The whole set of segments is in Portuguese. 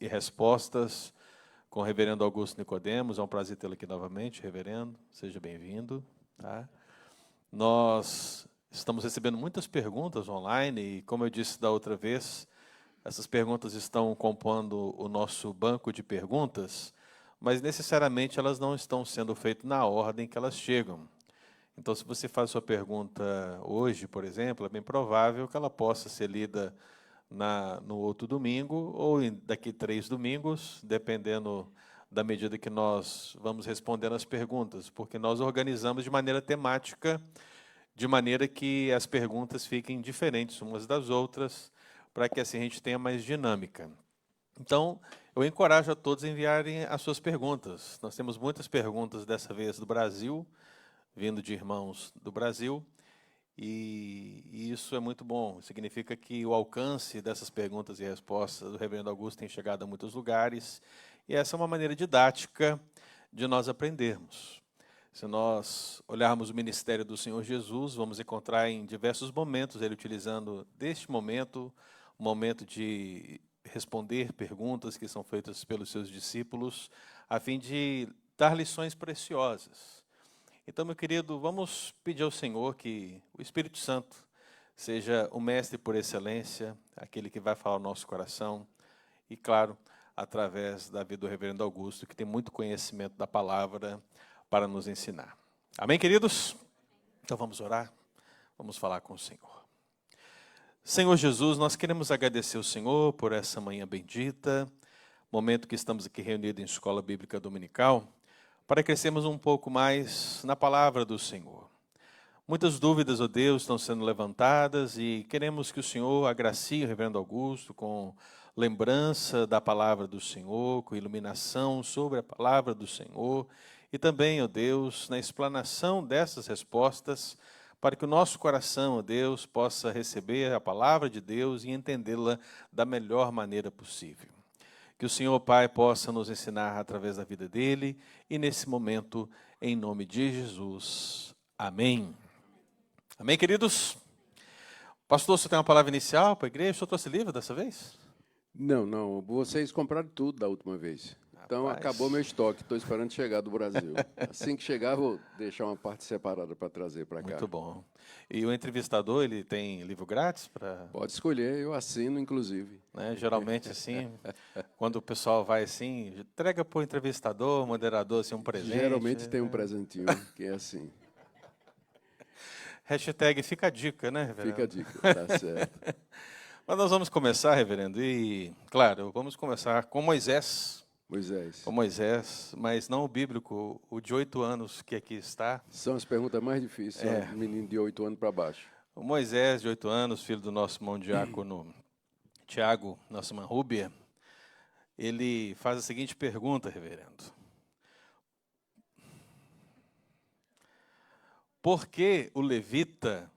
e respostas com o reverendo Augusto Nicodemos. É um prazer tê-lo aqui novamente, reverendo. Seja bem-vindo. Tá? Nós estamos recebendo muitas perguntas online e, como eu disse da outra vez, essas perguntas estão compondo o nosso banco de perguntas, mas necessariamente elas não estão sendo feitas na ordem que elas chegam. Então, se você faz sua pergunta hoje, por exemplo, é bem provável que ela possa ser lida no outro domingo ou daqui 3 domingos, dependendo da medida que nós vamos respondendo as perguntas, porque nós organizamos de maneira temática, de maneira que as perguntas fiquem diferentes umas das outras, para que assim a gente tenha mais dinâmica. Então, eu encorajo a todos a enviarem as suas perguntas. Nós temos muitas perguntas dessa vez do Brasil, vindo de irmãos do Brasil, e isso é muito bom. Significa que o alcance dessas perguntas e respostas do reverendo Augusto tem chegado a muitos lugares, e essa é uma maneira didática de nós aprendermos. Se nós olharmos o ministério do Senhor Jesus, vamos encontrar em diversos momentos ele utilizando deste momento, um momento de responder perguntas que são feitas pelos seus discípulos, a fim de dar lições preciosas. Então, meu querido, vamos pedir ao Senhor que o Espírito Santo seja o mestre por excelência, aquele que vai falar ao nosso coração, e, claro, através da vida do reverendo Augusto, que tem muito conhecimento da palavra para nos ensinar. Amém, queridos? Então vamos orar, vamos falar com o Senhor. Senhor Jesus, nós queremos agradecer ao Senhor por essa manhã bendita, momento que estamos aqui reunidos em Escola Bíblica Dominical, para crescermos um pouco mais na palavra do Senhor. Muitas dúvidas, ó Deus, estão sendo levantadas e queremos que o Senhor agracie o reverendo Augusto com lembrança da palavra do Senhor, com iluminação sobre a palavra do Senhor e também, ó Deus, na explanação dessas respostas, para que o nosso coração, ó Deus, possa receber a palavra de Deus e entendê-la da melhor maneira possível. Que o Senhor Pai possa nos ensinar através da vida dele e nesse momento, em nome de Jesus. Amém. Amém, queridos? Pastor, você tem uma palavra inicial para a igreja? O senhor trouxe livro dessa vez? Não. Vocês compraram tudo da última vez. Então, Rapaz. acabou meu estoque. Estou esperando chegar do Brasil. Assim que chegar, vou deixar uma parte separada para trazer para cá. Muito bom. E o entrevistador, ele tem livro grátis para... Pode escolher, eu assino, inclusive. Né, geralmente, assim, quando o pessoal vai assim, entrega para o entrevistador, moderador, assim, um presente. Geralmente tem um presentinho que é assim. Hashtag fica a dica, né, reverendo? Fica a dica, tá certo. Mas nós vamos começar, reverendo, e, claro, vamos começar com Moisés. Moisés. Com Moisés, mas não o bíblico, o de 8 anos que aqui está. São as perguntas mais difíceis, são menino de 8 anos para baixo. O Moisés, de 8 anos, filho do nosso irmão diácono Tiago, nossa irmã Rúbia, ele faz a seguinte pergunta, reverendo. Por que o levita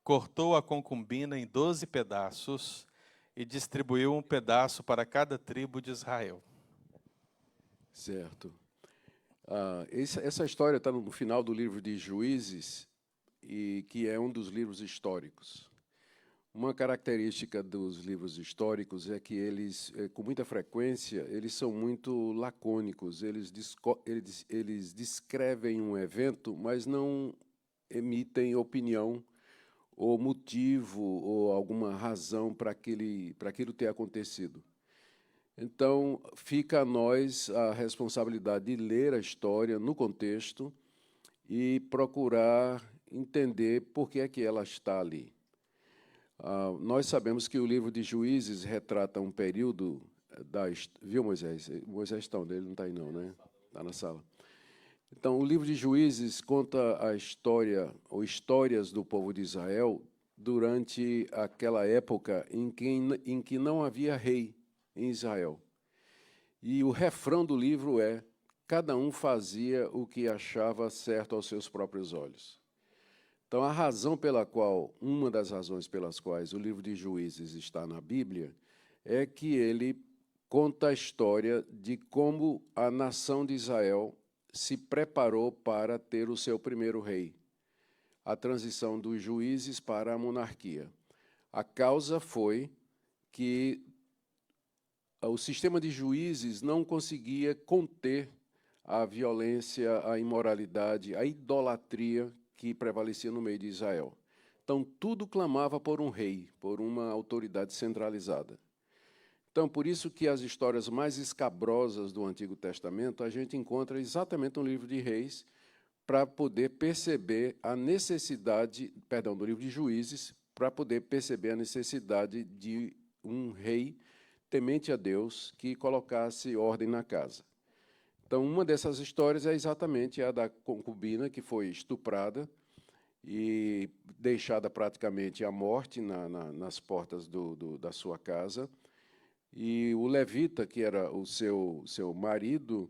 cortou a concubina em 12 pedaços e distribuiu um pedaço para cada tribo de Israel? Certo. Essa história está no final do livro de Juízes, e que é um dos livros históricos. Uma característica dos livros históricos é que eles, com muita frequência, eles são muito lacônicos. Eles descrevem um evento, mas não emitem opinião ou motivo ou alguma razão para aquilo ter acontecido. Então, fica a nós a responsabilidade de ler a história no contexto e procurar entender por que é que ela está ali. Nós sabemos que o livro de Juízes retrata um período Viu, Moisés? Moisés está onde? Ele não está aí, não, né? Está na sala. Então, o livro de Juízes conta a história, ou histórias do povo de Israel durante aquela época em que não havia rei em Israel. E o refrão do livro é: cada um fazia o que achava certo aos seus próprios olhos. Então, uma das razões pelas quais o livro de Juízes está na Bíblia é que ele conta a história de como a nação de Israel se preparou para ter o seu primeiro rei, a transição dos juízes para a monarquia. A causa foi que o sistema de juízes não conseguia conter a violência, a imoralidade, a idolatria que prevalecia no meio de Israel. Então, tudo clamava por um rei, por uma autoridade centralizada. Então, por isso que as histórias mais escabrosas do Antigo Testamento a gente encontra exatamente no livro de Reis, para poder perceber a necessidade, perdão, do livro de Juízes, para poder perceber a necessidade de um rei temente a Deus que colocasse ordem na casa. Então, uma dessas histórias é exatamente a da concubina que foi estuprada e deixada praticamente à morte nas portas da sua casa. E o levita, que era o seu marido,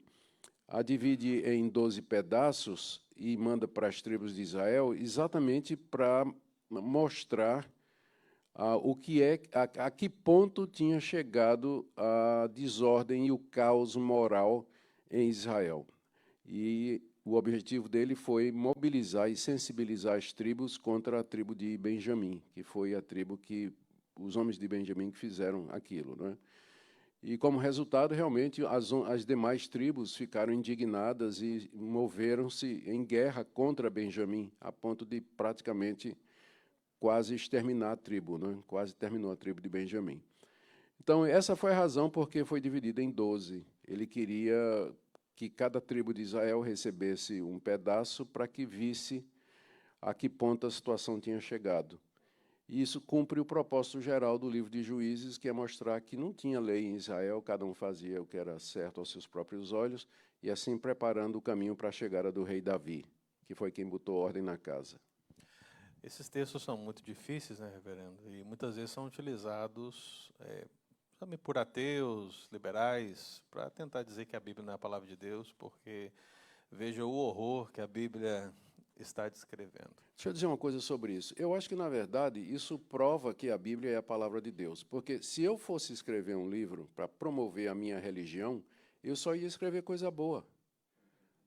a divide em 12 pedaços e manda para as tribos de Israel exatamente para mostrar o que a que ponto tinha chegado a desordem e o caos moral em Israel. E o objetivo dele foi mobilizar e sensibilizar as tribos contra a tribo de Benjamim, que foi a tribo que os homens de Benjamim que fizeram aquilo, não é? E, como resultado, realmente, as demais tribos ficaram indignadas e moveram-se em guerra contra Benjamim, a ponto de praticamente quase exterminar a tribo, né? Quase terminou a tribo de Benjamim. Então, essa foi a razão porque foi dividida em 12. Ele queria que cada tribo de Israel recebesse um pedaço para que visse a que ponto a situação tinha chegado. E isso cumpre o propósito geral do livro de Juízes, que é mostrar que não tinha lei em Israel, cada um fazia o que era certo aos seus próprios olhos, e assim preparando o caminho para a chegada do rei Davi, que foi quem botou ordem na casa. Esses textos são muito difíceis, né, reverendo? E muitas vezes são utilizados também por ateus, liberais, para tentar dizer que a Bíblia não é a palavra de Deus, porque veja o horror que a Bíblia está descrevendo. Deixa eu dizer uma coisa sobre isso. Eu acho que, na verdade, isso prova que a Bíblia é a palavra de Deus. Porque se eu fosse escrever um livro para promover a minha religião, eu só ia escrever coisa boa.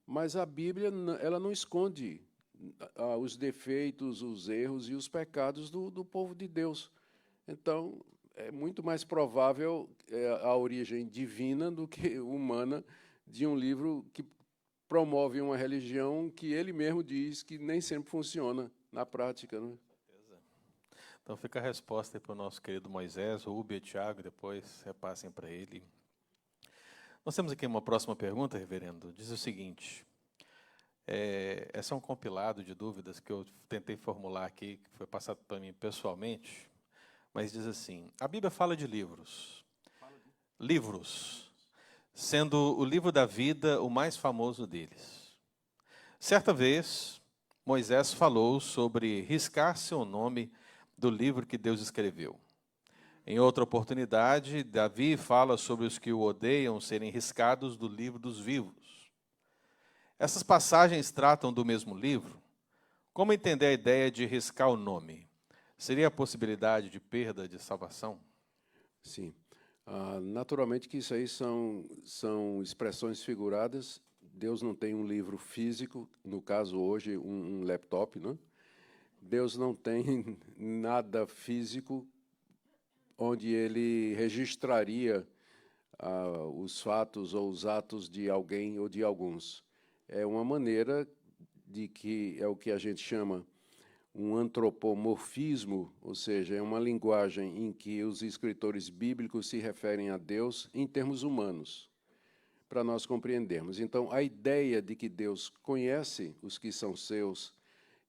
Mas a Bíblia, ela não esconde os defeitos, os erros e os pecados do povo de Deus. Então, é muito mais provável a origem divina do que humana de um livro que promove uma religião que ele mesmo diz que nem sempre funciona na prática, né? Então fica a resposta para o nosso querido Moisés, Rubia, Tiago, depois repassem para ele. Nós temos aqui uma próxima pergunta, reverendo. Diz o seguinte, esse é um compilado de dúvidas que eu tentei formular aqui, que foi passado para mim pessoalmente, mas diz assim, a Bíblia fala de livros. Livros, sendo o livro da vida o mais famoso deles. Certa vez, Moisés falou sobre riscar seu nome do livro que Deus escreveu. Em outra oportunidade, Davi fala sobre os que o odeiam serem riscados do livro dos vivos. Essas passagens tratam do mesmo livro? Como entender a ideia de riscar o nome? Seria a possibilidade de perda de salvação? Sim. Naturalmente que isso aí são expressões figuradas. Deus não tem um livro físico, no caso hoje um laptop, né? Deus não tem nada físico onde ele registraria os fatos ou os atos de alguém ou de alguns. É uma maneira de que é o que a gente chama um antropomorfismo, ou seja, é uma linguagem em que os escritores bíblicos se referem a Deus em termos humanos, para nós compreendermos. Então, a ideia de que Deus conhece os que são seus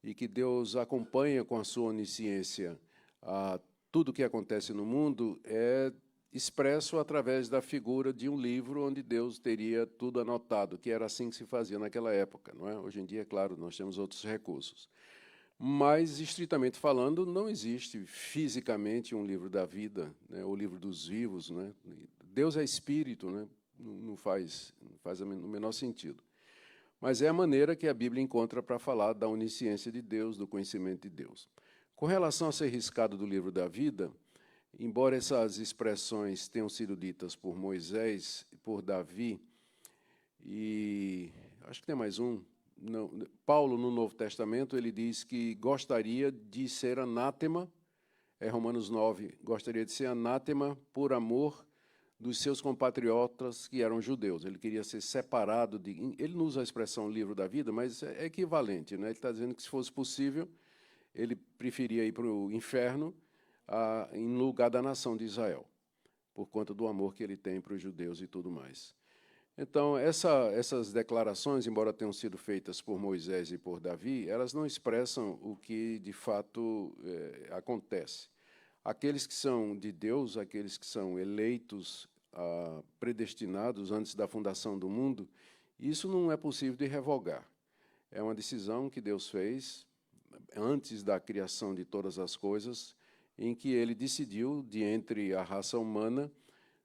e que Deus acompanha com a sua onisciência tudo o que acontece no mundo é expresso através da figura de um livro onde Deus teria tudo anotado, que era assim que se fazia naquela época, não é? Hoje em dia, é claro, nós temos outros recursos. Mas, estritamente falando, não existe fisicamente um livro da vida, né, o livro dos vivos, né? Deus é espírito, né? Não faz o menor sentido. Mas é a maneira que a Bíblia encontra para falar da onisciência de Deus, do conhecimento de Deus. Com relação a ser riscado do livro da vida, embora essas expressões tenham sido ditas por Moisés e por Davi, e acho que tem mais um, não, Paulo, no Novo Testamento, ele diz que gostaria de ser anátema, Romanos 9, gostaria de ser anátema por amor dos seus compatriotas que eram judeus. Ele queria ser separado de... Ele não usa a expressão livro da vida, mas é equivalente, né? Ele está dizendo que, se fosse possível, ele preferia ir para o inferno em lugar da nação de Israel, por conta do amor que ele tem para os judeus e tudo mais. Então, essas declarações, embora tenham sido feitas por Moisés e por Davi, elas não expressam o que, de fato, acontece. Aqueles que são de Deus, aqueles que são eleitos, predestinados antes da fundação do mundo, isso não é possível de revogar. É uma decisão que Deus fez antes da criação de todas as coisas, em que ele decidiu, de entre a raça humana,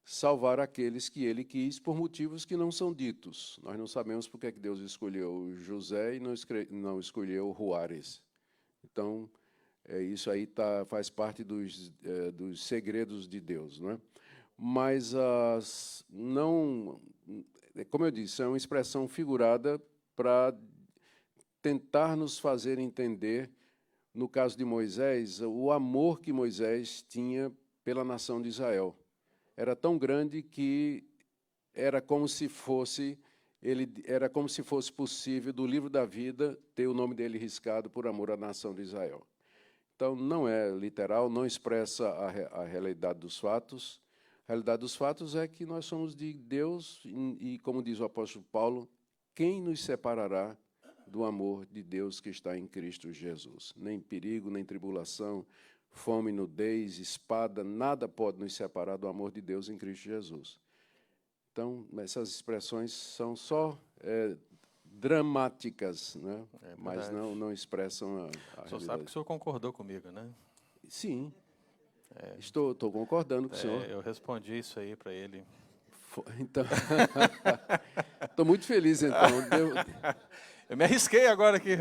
salvar aqueles que ele quis por motivos que não são ditos. Nós não sabemos por que Deus escolheu José e não escolheu Juárez. Então, isso aí faz parte dos segredos de Deus, não é? Mas, como eu disse, é uma expressão figurada para tentar nos fazer entender, no caso de Moisés, o amor que Moisés tinha pela nação de Israel. Era tão grande que era como se fosse possível, do livro da vida, ter o nome dele riscado por amor à nação de Israel. Então, não é literal, não expressa a realidade dos fatos. A realidade dos fatos é que nós somos de Deus e, como diz o apóstolo Paulo, quem nos separará do amor de Deus que está em Cristo Jesus? Nem perigo, nem tribulação, fome, nudez, espada, nada pode nos separar do amor de Deus em Cristo Jesus. Então, essas expressões são só dramáticas, né? Mas não expressam a O senhor realidade. sabe que o senhor concordou comigo, né? Sim, estou concordando com o senhor. Eu respondi isso aí para ele. Então, estou muito feliz, então. Eu me arrisquei agora aqui.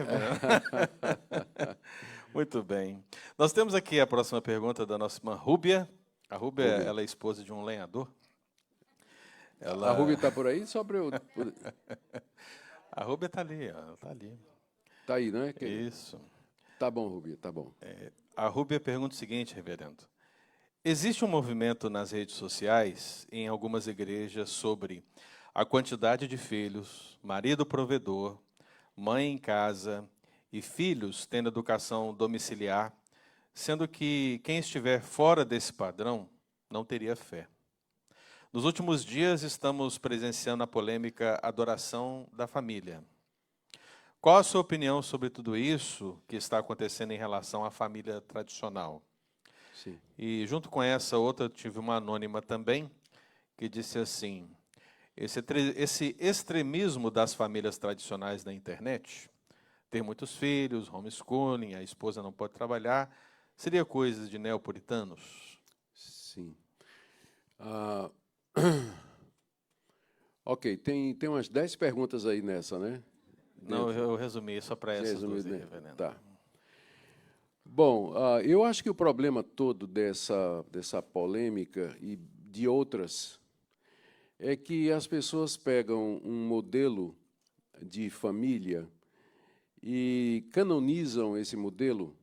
Muito bem. Nós temos aqui a próxima pergunta da nossa irmã Rúbia. A Rúbia, ela é esposa de um lenhador. A Rúbia está por aí? Só para eu... A Rúbia está ali, ó, está ali. Está aí, né? Isso. Tá bom, Rúbia, tá bom. A Rúbia pergunta o seguinte, reverendo. Existe um movimento nas redes sociais, em algumas igrejas, sobre a quantidade de filhos, marido provedor, mãe em casa e filhos tendo educação domiciliar, sendo que quem estiver fora desse padrão não teria fé. Nos últimos dias estamos presenciando a polêmica adoração da família. Qual a sua opinião sobre tudo isso que está acontecendo em relação à família tradicional? Sim. E junto com essa outra, tive uma anônima também, que disse assim, esse extremismo das famílias tradicionais na internet, ter muitos filhos, homeschooling, a esposa não pode trabalhar, seria coisa de neopuritanos? Sim. Ok, tem umas 10 perguntas aí nessa, né? Não, eu resumi só para essas duas aí, né? reverendo. Tá. Bom, eu acho que o problema todo dessa polêmica e de outras é que as pessoas pegam um modelo de família e canonizam esse modelo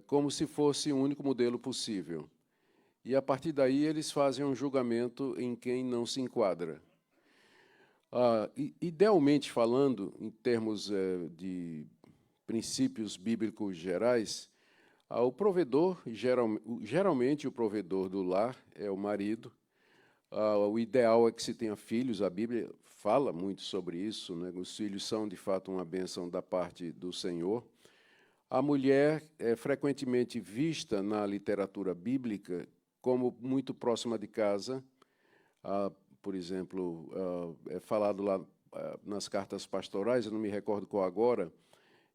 como se fosse o único modelo possível. E, a partir daí, eles fazem um julgamento em quem não se enquadra. Idealmente falando, em termos de princípios bíblicos gerais, o provedor, geralmente o provedor do lar é o marido. O ideal é que se tenha filhos, a Bíblia fala muito sobre isso, né? Os filhos são, de fato, uma bênção da parte do Senhor. A mulher é frequentemente vista na literatura bíblica como muito próxima de casa. Por exemplo, é falado lá nas cartas pastorais, eu não me recordo qual agora,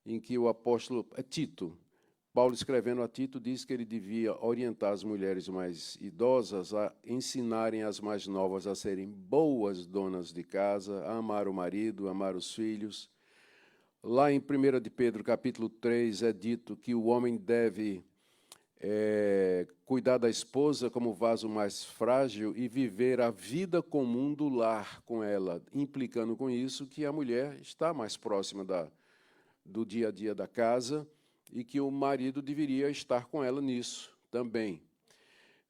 em que o apóstolo Tito, Paulo, escrevendo a Tito, diz que ele devia orientar as mulheres mais idosas a ensinarem as mais novas a serem boas donas de casa, a amar o marido, a amar os filhos. Lá em 1 de Pedro, capítulo 3, é dito que o homem deve cuidar da esposa como vaso mais frágil e viver a vida comum do lar com ela, implicando com isso que a mulher está mais próxima do dia a dia da casa e que o marido deveria estar com ela nisso também.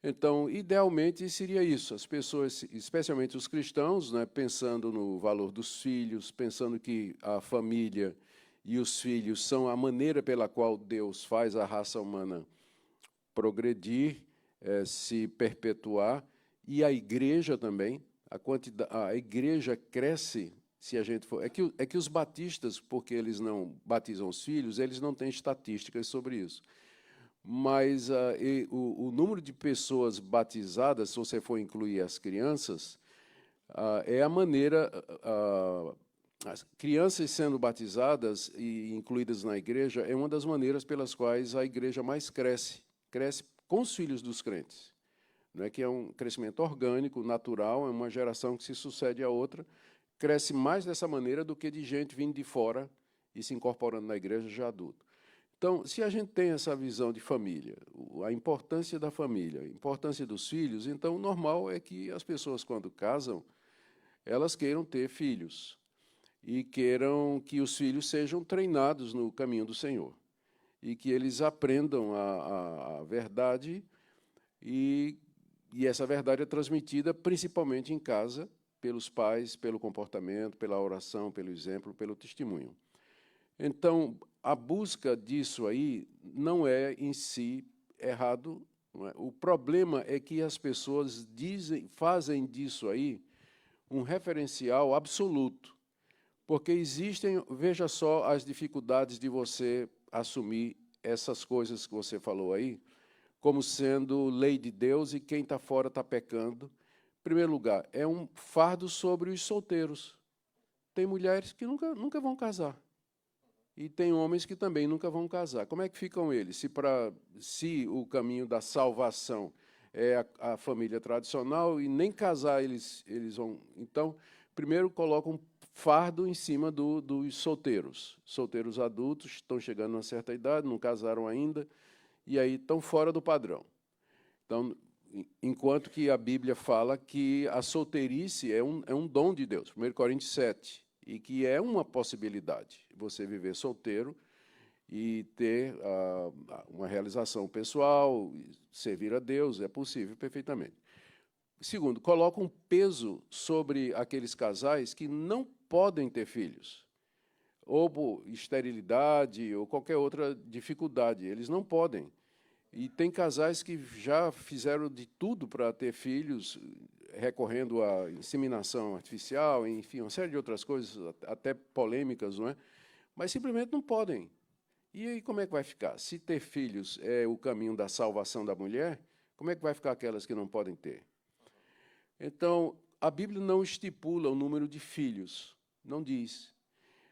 Então, idealmente, seria isso. As pessoas, especialmente os cristãos, né, pensando no valor dos filhos, pensando que a família e os filhos são a maneira pela qual Deus faz a raça humana progredir, se perpetuar, e a igreja também. A igreja cresce, se a gente for... É que os batistas, porque eles não batizam os filhos, eles não têm estatísticas sobre isso. Mas o número de pessoas batizadas, se você for incluir as crianças, é a maneira... as crianças sendo batizadas e incluídas na igreja é uma das maneiras pelas quais a igreja mais cresce com os filhos dos crentes. Não é que é um crescimento orgânico, natural, é uma geração que se sucede à outra, cresce mais dessa maneira do que de gente vindo de fora e se incorporando na igreja já adulto. Então, se a gente tem essa visão de família, a importância da família, a importância dos filhos, então o normal é que as pessoas, quando casam, elas queiram ter filhos e queiram que os filhos sejam treinados no caminho do Senhor e que eles aprendam a verdade e essa verdade é transmitida principalmente em casa, pelos pais, pelo comportamento, pela oração, pelo exemplo, pelo testemunho. Então, a busca disso aí não é em si errado. Não é? O problema é que as pessoas fazem disso aí um referencial absoluto, porque existem, veja só as dificuldades de você assumir essas coisas que você falou aí, como sendo lei de Deus e quem está fora está pecando. Em primeiro lugar, é um fardo sobre os solteiros. Tem mulheres que nunca vão casar. E tem homens que também nunca vão casar. Como é que ficam eles? Se o caminho da salvação é a família tradicional e nem casar eles vão... Então, primeiro colocam um fardo em cima dos solteiros. Solteiros adultos, estão chegando a uma certa idade, não casaram ainda, e aí estão fora do padrão. Então, enquanto que a Bíblia fala que a solteirice é um dom de Deus, 1 Coríntios 7, e que é uma possibilidade, você viver solteiro e ter uma realização pessoal, servir a Deus, é possível perfeitamente. Segundo, coloca um peso sobre aqueles casais que não podem ter filhos, ou por esterilidade, ou qualquer outra dificuldade, eles não podem. E tem casais que já fizeram de tudo para ter filhos, recorrendo à inseminação artificial, enfim, uma série de outras coisas, até polêmicas, não é? Mas simplesmente não podem. E aí como é que vai ficar? Se ter filhos é o caminho da salvação da mulher, como é que vai ficar aquelas que não podem ter? Então, a Bíblia não estipula o número de filhos, não diz.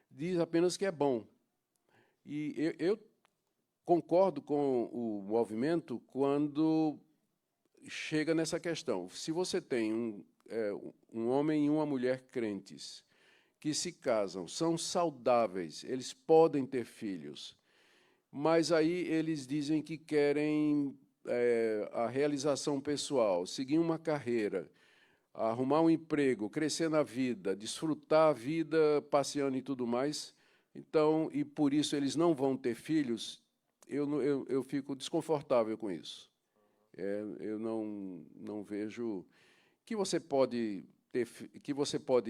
Diz apenas que é bom. E eu concordo com o movimento quando chega nessa questão. Se você tem um homem e uma mulher crentes que se casam, são saudáveis, eles podem ter filhos, mas aí eles dizem que querem a realização pessoal, seguir uma carreira, arrumar um emprego, crescer na vida, desfrutar a vida passeando e tudo mais, então, e por isso eles não vão ter filhos, eu fico desconfortável com isso. Eu não vejo que você pode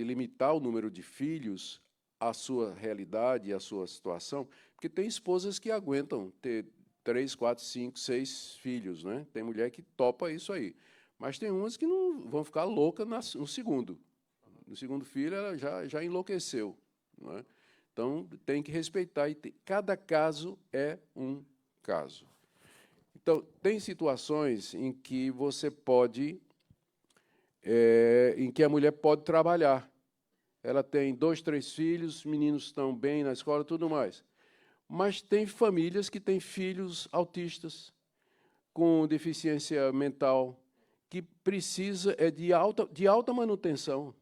limitar o número de filhos à sua realidade, à sua situação, porque tem esposas que aguentam ter 3, 4, 5, 6 filhos, né? Tem mulher que topa isso aí. Mas tem umas que não vão ficar loucas no segundo. No segundo filho, ela já enlouqueceu. Não é? Então, tem que respeitar. Cada caso é um caso. Então, tem situações em que você pode... em que a mulher pode trabalhar. Ela tem 2, 3 filhos, os meninos estão bem na escola e tudo mais. Mas tem famílias que têm filhos autistas, com deficiência mental, que precisa de alta manutenção.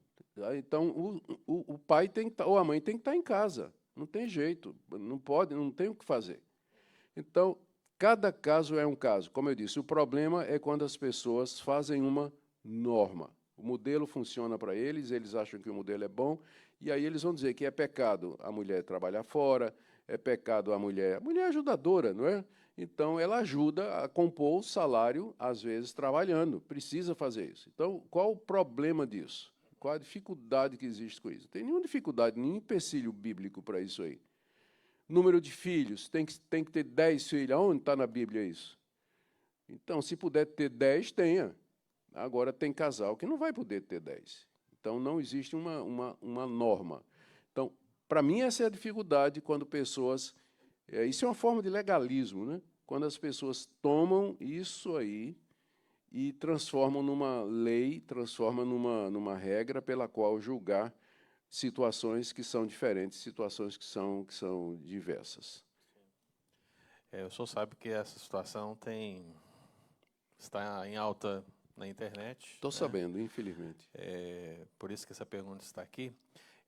Então, o pai ou a mãe tem que estar em casa. Não tem jeito, não tem o que fazer. Então, cada caso é um caso. Como eu disse, o problema é quando as pessoas fazem uma norma. O modelo funciona para eles acham que o modelo é bom, e aí eles vão dizer que é pecado a mulher trabalhar fora, é pecado a mulher é ajudadora, não é? Então, ela ajuda a compor o salário, às vezes, trabalhando. Precisa fazer isso. Então, qual o problema disso? Qual a dificuldade que existe com isso? Não tem nenhuma dificuldade, nenhum empecilho bíblico para isso aí. Número de filhos, tem que ter 10 filhos. Aonde está na Bíblia isso? Então, se puder ter 10, tenha. Agora, tem casal que não vai poder ter 10. Então, não existe uma norma. Então, para mim, essa é a dificuldade quando pessoas... isso é uma forma de legalismo, né? Quando as pessoas tomam isso aí e transformam numa lei, transformam numa regra pela qual julgar situações que são diferentes, situações que são diversas. O senhor sabe que essa situação está em alta na internet. Estou né? sabendo, infelizmente. Por isso que essa pergunta está aqui.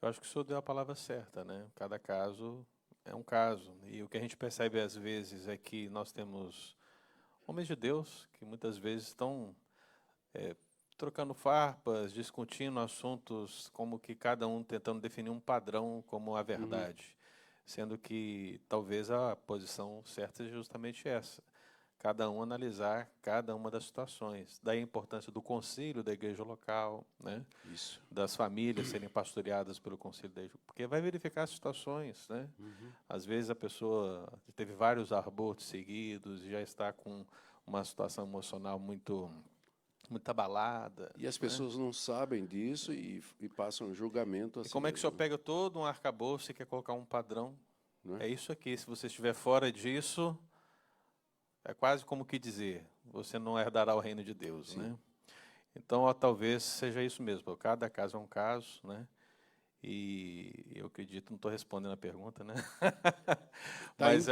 Eu acho que o senhor deu a palavra certa, né? Cada caso é um caso. E o que a gente percebe às vezes é que nós temos homens de Deus que muitas vezes estão trocando farpas, discutindo assuntos como que cada um tentando definir um padrão como a verdade. Sendo que talvez a posição certa seja justamente essa. Cada um analisar cada uma das situações. Daí a importância do conselho da igreja local, né? Isso. Das famílias serem pastoreadas pelo conselho da igreja, porque vai verificar as situações, né? Às vezes a pessoa teve vários abortos seguidos e já está com uma situação emocional muito abalada. E as né? pessoas não sabem disso e passam julgamento E assim como é que o senhor mesmo, pega todo um arcabouço e quer colocar um padrão? não é? É isso aqui. Se você estiver fora disso, é quase como que dizer, você não herdará o reino de Deus, Sim. né? Então, ó, talvez seja isso mesmo. Cada caso é um caso, né? E eu acredito, não estou respondendo a pergunta, né?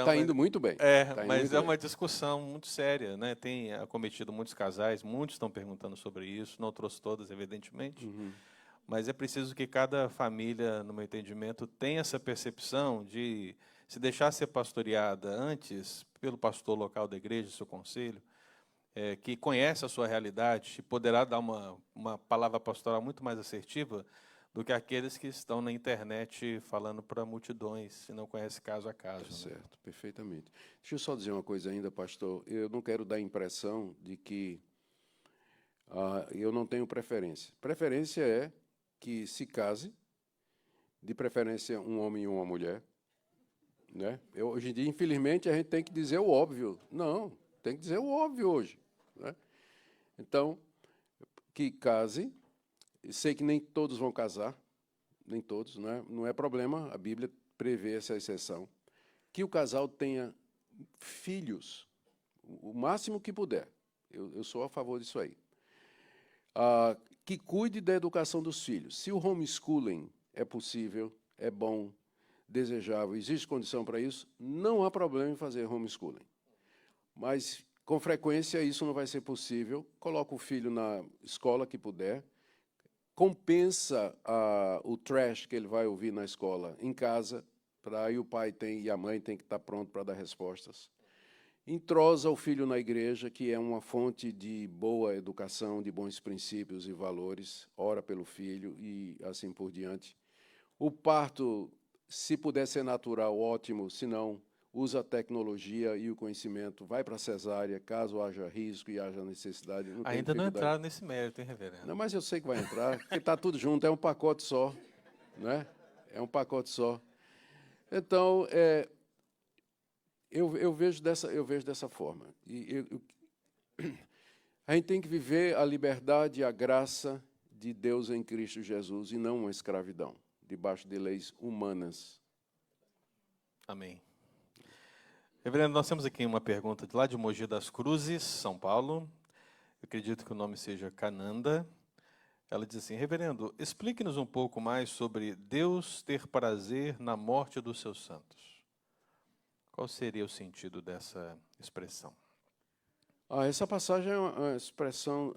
Tá indo muito bem. Tá indo Mas muito é bem. uma discussão muito séria, né? Tem acometido muitos casais, muitos estão perguntando sobre isso, não trouxe todas, evidentemente, mas é preciso que cada família, no meu entendimento, tenha essa percepção de se deixar ser pastoreada antes pelo pastor local da igreja, seu conselho, que conhece a sua realidade e poderá dar uma palavra pastoral muito mais assertiva do que aqueles que estão na internet falando para multidões e não conhecem caso a caso. Tá né? certo, perfeitamente. Deixa eu só dizer uma coisa ainda, pastor. Eu não quero dar a impressão de que eu não tenho preferência. Preferência é que se case, de preferência um homem e uma mulher. Né? Hoje em dia, infelizmente, a gente tem que dizer o óbvio. Não, tem que dizer o óbvio hoje. Né? Então, que case. Sei que nem todos vão casar, nem todos, não é problema, a Bíblia prevê essa exceção. Que o casal tenha filhos, o máximo que puder. Eu sou a favor disso aí. Que cuide da educação dos filhos. Se o homeschooling é possível, é bom, desejável, existe condição para isso, não há problema em fazer homeschooling. Mas, com frequência, isso não vai ser possível. Coloca o filho na escola que puder, compensa o trash que ele vai ouvir na escola em casa, para aí o pai e a mãe tem que estar pronto para dar respostas. Entrosa o filho na igreja, que é uma fonte de boa educação, de bons princípios e valores. Ora pelo filho e assim por diante. O parto, se puder ser natural, ótimo. Se não, usa a tecnologia e o conhecimento. Vai para a cesárea, caso haja risco e haja necessidade. Não tem Ainda não dificuldade. entraram nesse mérito, hein, reverendo? Não, mas eu sei que vai entrar, porque está tudo junto, é um pacote só. Né? É um pacote só. Então, eu vejo dessa forma. A gente tem que viver a liberdade e a graça de Deus em Cristo Jesus e não uma escravidão, debaixo de leis humanas. Amém. Reverendo, nós temos aqui uma pergunta de lá de Mogi das Cruzes, São Paulo. Eu acredito que o nome seja Cananda. Ela diz assim, reverendo, explique-nos um pouco mais sobre Deus ter prazer na morte dos seus santos. Qual seria o sentido dessa expressão? Essa passagem é uma expressão,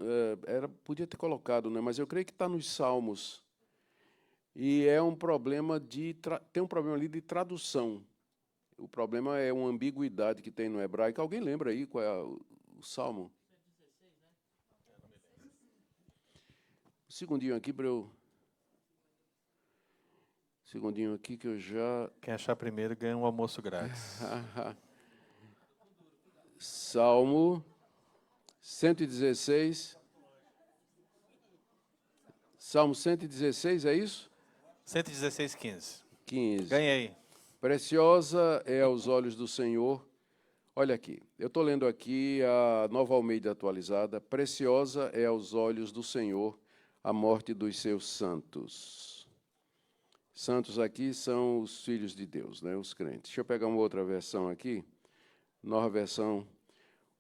podia ter colocado, né? Mas eu creio que está nos Salmos. E é um problema tem um problema ali de tradução. O problema é uma ambiguidade que tem no hebraico. Alguém lembra aí qual é o Salmo? Um segundinho aqui para eu... Segundinho aqui que eu já... Quem achar primeiro ganha um almoço grátis. Salmo 116. Salmo 116, é isso? 116, 15. 15. Ganhei. Preciosa é aos olhos do Senhor. Olha aqui, eu estou lendo aqui a Nova Almeida atualizada. Preciosa é aos olhos do Senhor a morte dos seus santos. Santos aqui são os filhos de Deus, né, os crentes. Deixa eu pegar uma outra versão aqui. Nova versão.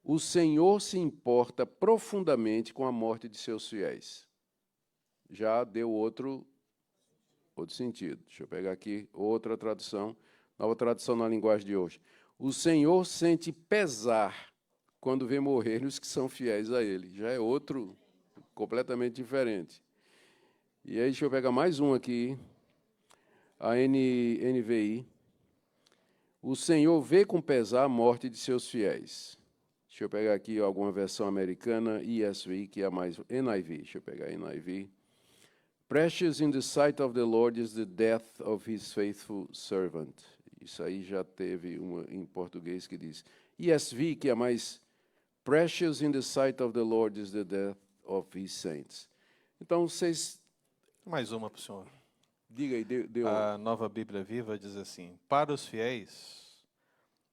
O Senhor se importa profundamente com a morte de seus fiéis. Já deu outro sentido. Deixa eu pegar aqui outra tradução, nova tradução na linguagem de hoje. O Senhor sente pesar quando vê morrer os que são fiéis a Ele. Já é outro, completamente diferente. E aí, deixa eu pegar mais um aqui, a NVI. O Senhor vê com pesar a morte de seus fiéis. Deixa eu pegar aqui alguma versão americana, ESV, que é a mais... NIV, deixa eu pegar NIV. Precious in the sight of the Lord is the death of his faithful servant. Isso aí já teve uma em português que diz. ESV, que é mais precious in the sight of the Lord is the death of his saints. Então, vocês... Mais uma para o senhor. Diga aí, deu... A Nova Bíblia Viva diz assim: para os fiéis,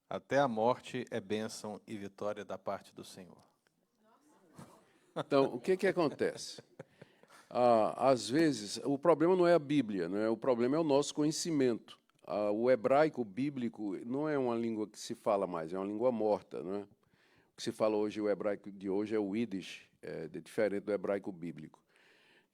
até a morte é bênção e vitória da parte do Senhor. Então, o que acontece? Às vezes, o problema não é a Bíblia, né? O problema é o nosso conhecimento. O hebraico bíblico não é uma língua que se fala mais, é uma língua morta, né? O que se fala hoje, o hebraico de hoje é o Yiddish, diferente do hebraico bíblico.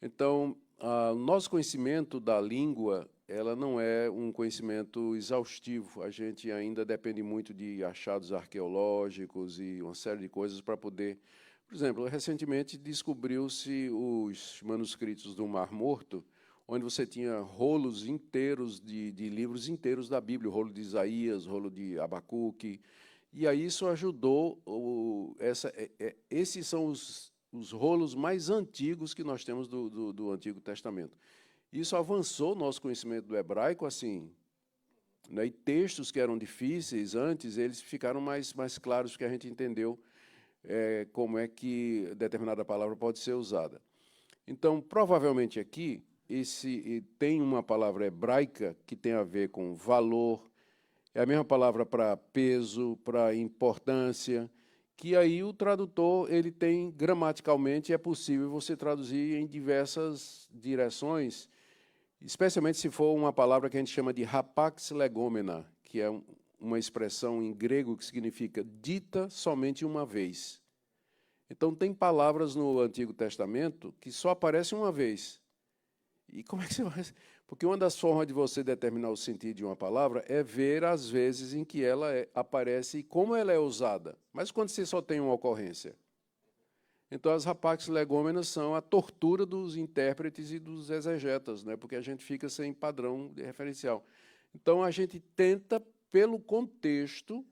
Então, o nosso conhecimento da língua, ela não é um conhecimento exaustivo. A gente ainda depende muito de achados arqueológicos e uma série de coisas para poder... Por exemplo, recentemente descobriu-se os manuscritos do Mar Morto, onde você tinha rolos inteiros de livros inteiros da Bíblia, o rolo de Isaías, o rolo de Abacuque, e aí isso ajudou, esses são os rolos mais antigos que nós temos do Antigo Testamento. Isso avançou o nosso conhecimento do hebraico, assim, né, e textos que eram difíceis antes, eles ficaram mais claros, porque a gente entendeu como é que determinada palavra pode ser usada. Então, provavelmente aqui, tem uma palavra hebraica que tem a ver com valor, é a mesma palavra para peso, para importância, que aí o tradutor, ele tem, gramaticalmente, é possível você traduzir em diversas direções, especialmente se for uma palavra que a gente chama de hapax legomena, que é uma expressão em grego que significa dita somente uma vez. Então, tem palavras no Antigo Testamento que só aparecem uma vez. E como é que você vai... Porque uma das formas de você determinar o sentido de uma palavra é ver as vezes em que ela aparece e como ela é usada. Mas quando você só tem uma ocorrência? Então, as hapax legômenas são a tortura dos intérpretes e dos exegetas, né? Porque a gente fica sem padrão de referencial. Então, a gente tenta, pelo contexto,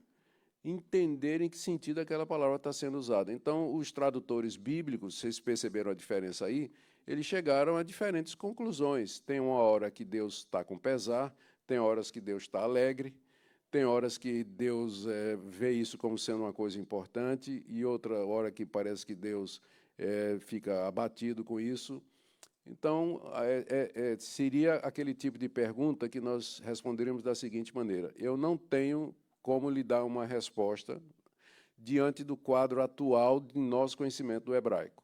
entender em que sentido aquela palavra está sendo usada. Então, os tradutores bíblicos, vocês perceberam a diferença aí, eles chegaram a diferentes conclusões. Tem uma hora que Deus está com pesar, tem horas que Deus está alegre, tem horas que Deus vê isso como sendo uma coisa importante e outra hora que parece que Deus fica abatido com isso. Então, seria aquele tipo de pergunta que nós responderíamos da seguinte maneira: eu não tenho como lhe dar uma resposta diante do quadro atual de nosso conhecimento do hebraico,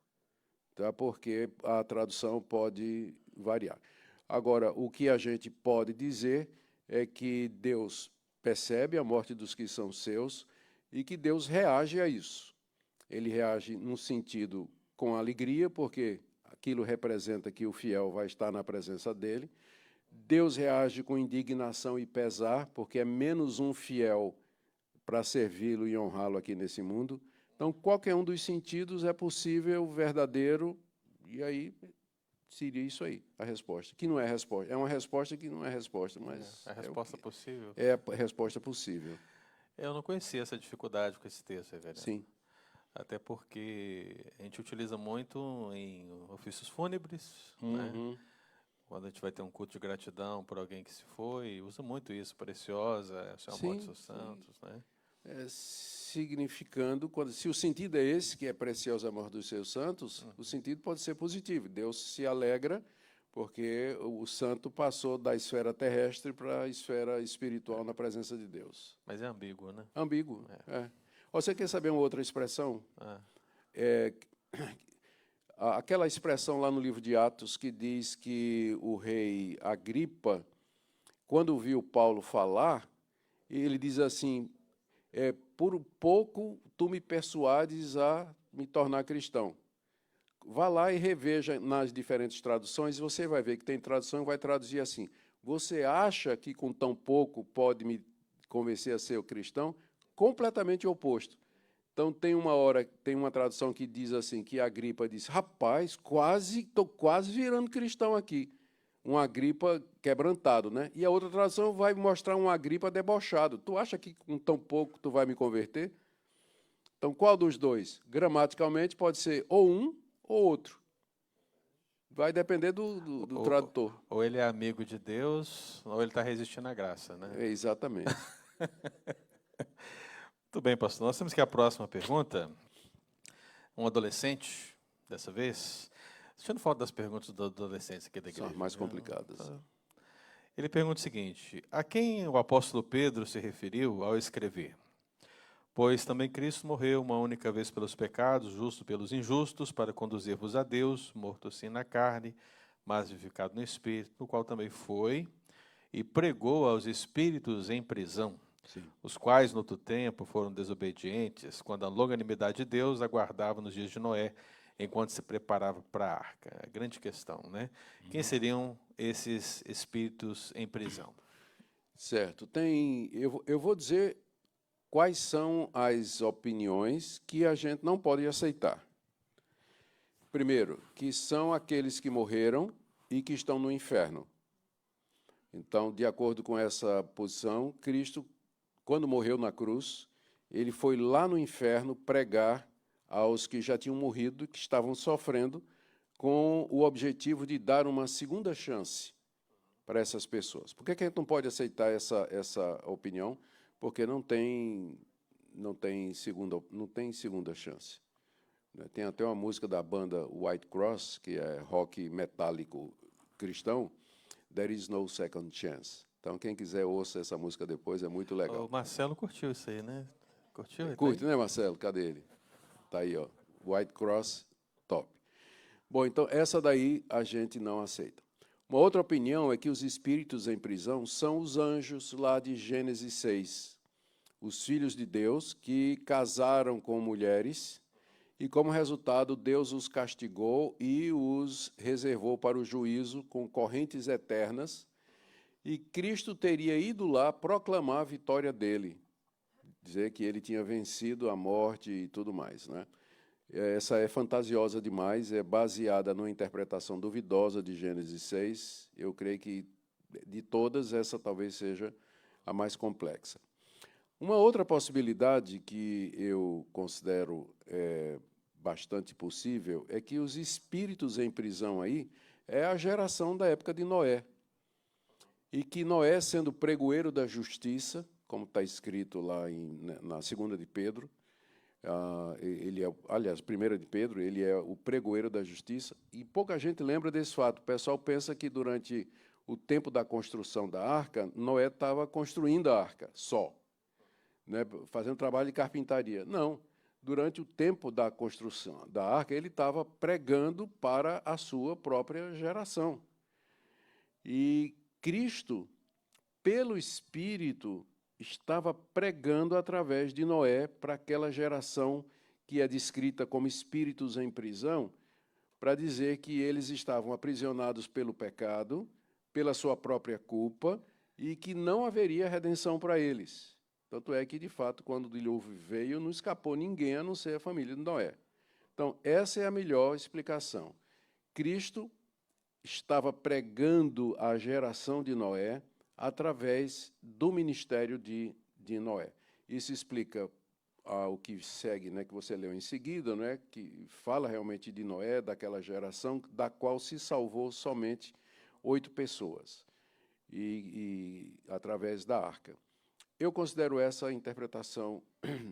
tá? Porque a tradução pode variar. Agora, o que a gente pode dizer é que Deus percebe a morte dos que são seus e que Deus reage a isso. Ele reage num sentido com alegria, porque aquilo representa que o fiel vai estar na presença dele. Deus reage com indignação e pesar, porque é menos um fiel para servi-lo e honrá-lo aqui nesse mundo. Então, qualquer um dos sentidos é possível, verdadeiro, e aí seria isso aí, a resposta. Que não é resposta. É uma resposta que não é resposta, mas... É a resposta possível. É a resposta possível. Eu não conhecia essa dificuldade com esse texto, reverendo. Sim. Até porque a gente utiliza muito em ofícios fúnebres, né? Quando a gente vai ter um culto de gratidão por alguém que se foi, usa muito isso, preciosa, essa é a morte dos seus santos, né? significando, se o sentido é esse, que é preciosa a morte dos seus santos, o sentido pode ser positivo. Deus se alegra porque o santo passou da esfera terrestre para a esfera espiritual na presença de Deus. Mas é ambíguo, né? Ambíguo, é. Você quer saber uma outra expressão? Aquela expressão lá no livro de Atos que diz que o rei Agripa, quando viu Paulo falar, ele diz assim, por pouco tu me persuades a me tornar cristão. Vá lá e reveja nas diferentes traduções, e você vai ver que tem tradução que vai traduzir assim, você acha que com tão pouco pode me convencer a ser o cristão? Completamente oposto. Então, tem uma tradução que diz assim, que Agripa diz, rapaz, estou quase virando cristão aqui. Um Agripa quebrantado, né? E a outra tradução vai mostrar um Agripa debochado. Tu acha que com tão pouco tu vai me converter? Então, qual dos dois? Gramaticalmente pode ser ou um ou outro. Vai depender do tradutor. Ou ele é amigo de Deus, ou ele está resistindo à graça, né? Exatamente. Muito bem, pastor. Nós temos que a próxima pergunta. Um adolescente, dessa vez. Deixando falta das perguntas dos adolescentes aqui da igreja. São as mais complicadas. Ele pergunta o seguinte, a quem o apóstolo Pedro se referiu ao escrever? Pois também Cristo morreu uma única vez pelos pecados, justo pelos injustos, para conduzir-vos a Deus, morto sim na carne, mas vivificado no Espírito, no qual também foi, e pregou aos espíritos em prisão, Sim. Os quais, no outro tempo, foram desobedientes, quando a longanimidade de Deus aguardava nos dias de Noé, enquanto se preparava para a arca. A grande questão, né? Quem seriam esses espíritos em prisão? Certo. Eu vou dizer quais são as opiniões que a gente não pode aceitar. Primeiro, que são aqueles que morreram e que estão no inferno. Então, de acordo com essa posição, Cristo, quando morreu na cruz, ele foi lá no inferno pregar aos que já tinham morrido, que estavam sofrendo, com o objetivo de dar uma segunda chance para essas pessoas. Por que a gente não pode aceitar essa opinião? Porque não tem segunda chance. Tem até uma música da banda White Cross, que é rock metálico cristão, There is no second chance. Então, quem quiser, ouça essa música depois, é muito legal. O Marcelo curtiu isso aí, né? Curtiu? Curte, né, Marcelo? Cadê ele? Está aí, ó. White Cross, top. Bom, então, essa daí a gente não aceita. Uma outra opinião é que os espíritos em prisão são os anjos lá de Gênesis 6. Os filhos de Deus que casaram com mulheres e, como resultado, Deus os castigou e os reservou para o juízo com correntes eternas, e Cristo teria ido lá proclamar a vitória dele, dizer que ele tinha vencido a morte e tudo mais, né? Essa é fantasiosa demais, é baseada numa interpretação duvidosa de Gênesis 6. Eu creio que, de todas, essa talvez seja a mais complexa. Uma outra possibilidade que eu considero bastante possível é que os espíritos em prisão aí é a geração da época de Noé. E que Noé, sendo pregoeiro da justiça, como está escrito lá na 2ª de Pedro, aliás, 1ª de Pedro, ele é o pregoeiro da justiça, e pouca gente lembra desse fato. O pessoal pensa que durante o tempo da construção da arca, Noé estava construindo a arca só, né, fazendo trabalho de carpintaria. Não. Durante o tempo da construção da arca, ele estava pregando para a sua própria geração. E Cristo, pelo Espírito, estava pregando através de Noé para aquela geração que é descrita como espíritos em prisão, para dizer que eles estavam aprisionados pelo pecado, pela sua própria culpa, e que não haveria redenção para eles. Tanto é que, de fato, quando o dilúvio veio, não escapou ninguém a não ser a família de Noé. Então, essa é a melhor explicação. Cristo estava pregando a geração de Noé através do ministério de Noé. Isso explica o que segue, né, que você leu em seguida, né, que fala realmente de Noé, daquela geração da qual se salvou somente 8 pessoas, e através da arca. Eu considero essa a interpretação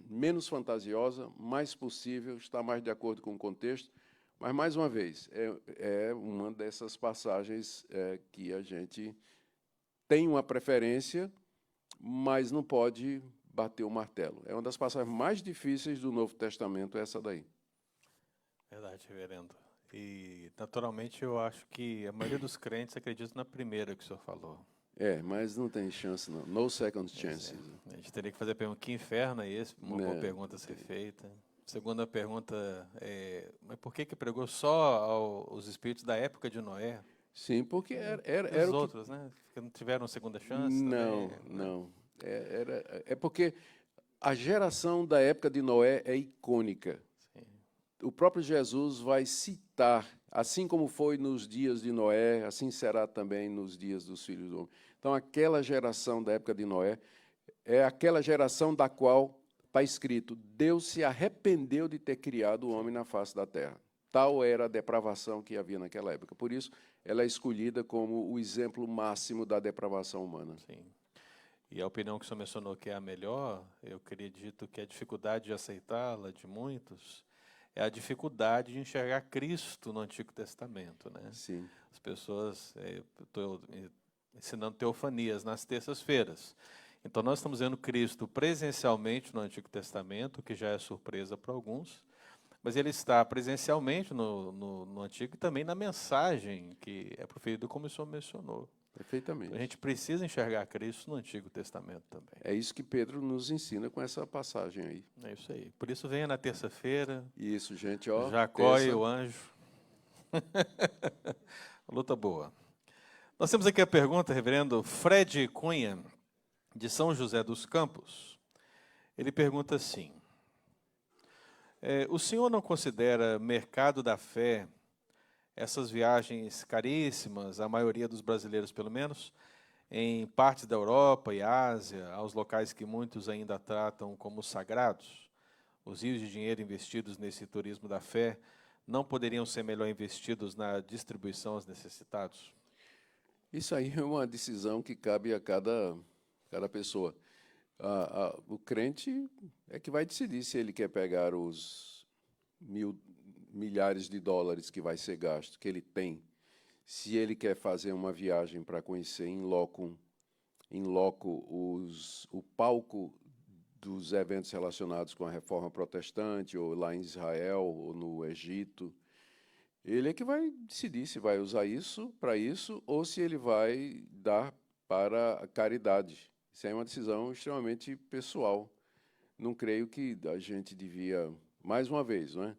menos fantasiosa, mais possível, está mais de acordo com o contexto, mas, mais uma vez, é uma dessas passagens que a gente tem uma preferência, mas não pode bater o martelo. É uma das passagens mais difíceis do Novo Testamento, essa daí. Verdade, reverendo. E, naturalmente, eu acho que a maioria dos crentes acredita na primeira que o senhor falou. Mas não tem chance, não. No second Pois chances. é. A gente teria que fazer a pergunta: que inferno é esse? Uma boa Não, pergunta a não ser tem. feita. Segunda pergunta mas por que pregou só aos espíritos da época de Noé? Sim, porque E era os o que... outros, né? Que não tiveram segunda chance também, Não, né? não. É porque a geração da época de Noé é icônica. Sim. O próprio Jesus vai citar, assim como foi nos dias de Noé, assim será também nos dias dos filhos do homem. Então, aquela geração da época de Noé é aquela geração da qual está escrito: Deus se arrependeu de ter criado o homem na face da terra. Tal era a depravação que havia naquela época. Por isso, ela é escolhida como o exemplo máximo da depravação humana. Sim. E a opinião que o senhor mencionou que é a melhor, eu acredito que a dificuldade de aceitá-la de muitos é a dificuldade de enxergar Cristo no Antigo Testamento, né? Sim. As pessoas, estou ensinando teofanias nas terças-feiras. Então, nós estamos vendo Cristo presencialmente no Antigo Testamento, que já é surpresa para alguns, mas ele está presencialmente no Antigo e também na mensagem que é proferida, como o senhor mencionou. A Perfeitamente. gente precisa enxergar Cristo no Antigo Testamento também. É isso que Pedro nos ensina com essa passagem aí. É isso aí. Por isso, venha na terça-feira, Isso, gente, ó. Jacó e Terça. o anjo. Luta boa. Nós temos aqui a pergunta, reverendo Fred Cunha, de São José dos Campos. Ele pergunta assim: o senhor não considera mercado da fé essas viagens caríssimas, a maioria dos brasileiros pelo menos, em partes da Europa e Ásia, aos locais que muitos ainda tratam como sagrados? Os rios de dinheiro investidos nesse turismo da fé não poderiam ser melhor investidos na distribuição aos necessitados? Isso aí é uma decisão que cabe a cada pessoa. O crente é que vai decidir se ele quer pegar os milhares de dólares que vai ser gasto, que ele tem, se ele quer fazer uma viagem para conhecer em loco o palco dos eventos relacionados com a Reforma Protestante, ou lá em Israel, ou no Egito. Ele é que vai decidir se vai usar isso para isso ou se ele vai dar para a caridade. Isso é uma decisão extremamente pessoal. Não creio que a gente devia, mais uma vez, não é?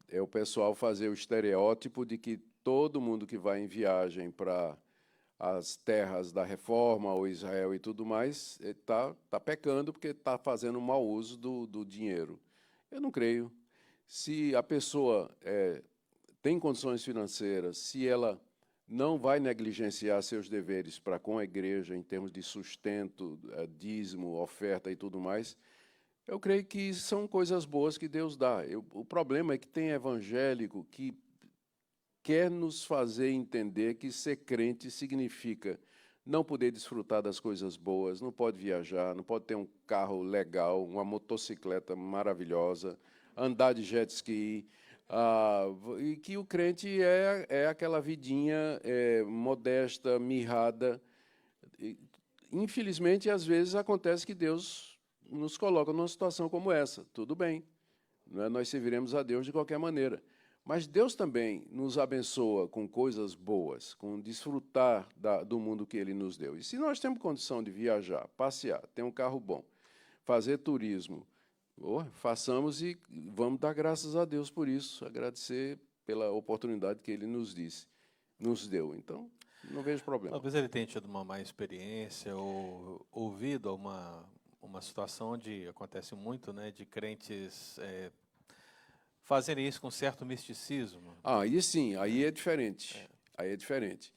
É o pessoal fazer o estereótipo de que todo mundo que vai em viagem para as terras da Reforma ou Israel e tudo mais está pecando porque está fazendo um mau uso do dinheiro. Eu não creio. Se a pessoa tem condições financeiras, se ela não vai negligenciar seus deveres para com a igreja em termos de sustento, dízimo, oferta e tudo mais, eu creio que são coisas boas que Deus dá. O problema é que tem evangélico que quer nos fazer entender que ser crente significa não poder desfrutar das coisas boas, não pode viajar, não pode ter um carro legal, uma motocicleta maravilhosa, andar de jet ski, e que o crente é aquela vidinha modesta, mirrada. Infelizmente, às vezes acontece que Deus nos coloca numa situação como essa. Tudo bem, não é? Nós serviremos a Deus de qualquer maneira. Mas Deus também nos abençoa com coisas boas, com desfrutar do mundo que Ele nos deu. E se nós temos condição de viajar, passear, ter um carro bom, fazer turismo, façamos e vamos dar graças a Deus por isso, agradecer pela oportunidade que Ele nos deu. Então, não vejo problema. Talvez ele tenha tido uma má experiência ou ouvido uma situação onde acontece muito, né, de crentes fazerem isso com certo misticismo. Aí sim, aí é diferente. Aí é diferente.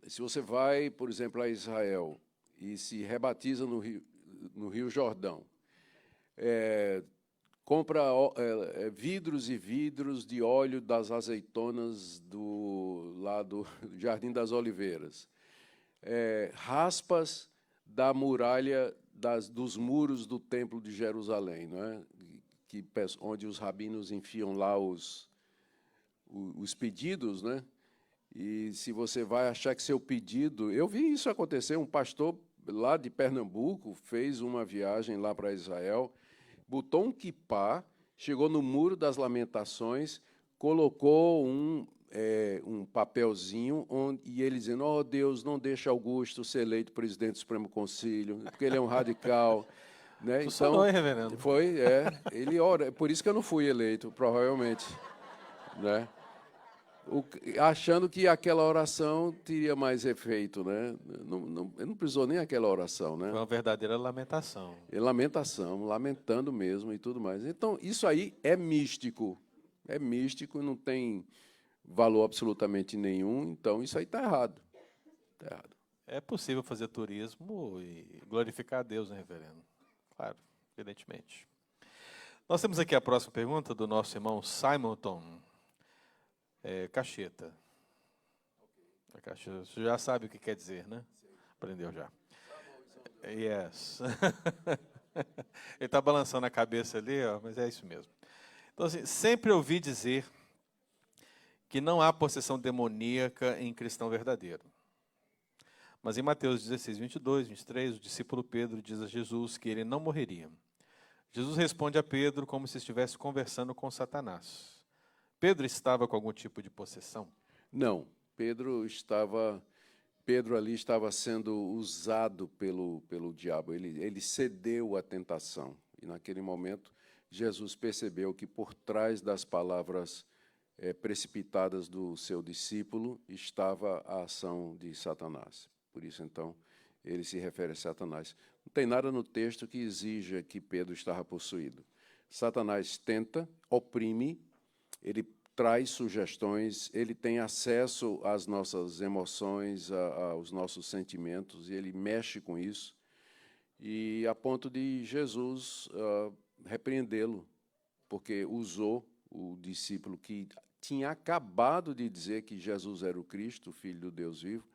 Se você vai, por exemplo, a Israel e se rebatiza no Rio Jordão, compra vidros e vidros de óleo das azeitonas lá do Jardim das Oliveiras, raspas da muralha dos muros do Templo de Jerusalém, não é? Onde os rabinos enfiam lá os pedidos, né? E se você vai achar que seu pedido... Eu vi isso acontecer, um pastor lá de Pernambuco fez uma viagem lá para Israel, botou um quipá, chegou no Muro das Lamentações, colocou um papelzinho e ele dizendo: "Oh, Deus, não deixa Augusto ser eleito presidente do Supremo Conselho, porque ele é um radical." Né? Funcionou, Então, hein, reverendo? ele ora, é por isso que eu não fui eleito, provavelmente, né? Achando que aquela oração teria mais efeito, né? Ele não precisou nem aquela oração, né? Foi uma verdadeira lamentação. Lamentação, lamentando mesmo e tudo mais. Então, isso aí é místico, não tem valor absolutamente nenhum, então isso aí está errado. Tá errado. É possível fazer turismo e glorificar a Deus, né, reverendo? Claro, evidentemente. Nós temos aqui a próxima pergunta do nosso irmão Simonton. Cacheta. Você já sabe o que quer dizer, né? Aprendeu já. Yes. Ele está balançando a cabeça ali, ó, mas é isso mesmo. Então, assim, sempre ouvi dizer que não há possessão demoníaca em cristão verdadeiro. Mas em Mateus 16, 22, 23, o discípulo Pedro diz a Jesus que ele não morreria. Jesus responde a Pedro como se estivesse conversando com Satanás. Pedro estava com algum tipo de possessão? Não, Pedro ali estava sendo usado pelo diabo, ele cedeu à tentação. E naquele momento, Jesus percebeu que por trás das palavras precipitadas do seu discípulo estava a ação de Satanás. Por isso, então, ele se refere a Satanás. Não tem nada no texto que exija que Pedro estava possuído. Satanás tenta, oprime, ele traz sugestões, ele tem acesso às nossas emoções, aos nossos sentimentos, e ele mexe com isso, e a ponto de Jesus repreendê-lo, porque usou o discípulo que tinha acabado de dizer que Jesus era o Cristo, o Filho do Deus vivo,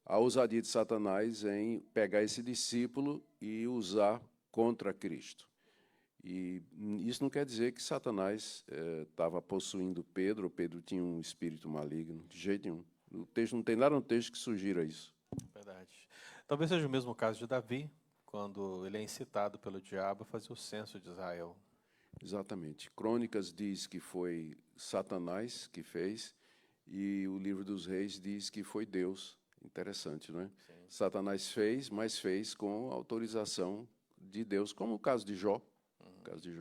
a ousadia de Satanás em pegar esse discípulo e usar contra Cristo. E isso não quer dizer que Satanás estava possuindo Pedro, ou Pedro tinha um espírito maligno, de jeito nenhum. No texto, não tem nada no texto que sugira isso. Verdade. Talvez seja o mesmo caso de Davi, quando ele é incitado pelo diabo a fazer o censo de Israel. Exatamente. Crônicas diz que foi Satanás que fez, e o livro dos Reis diz que foi Deus. Interessante, não é? Sim. Satanás fez, mas fez com autorização de Deus, como o caso de Jó.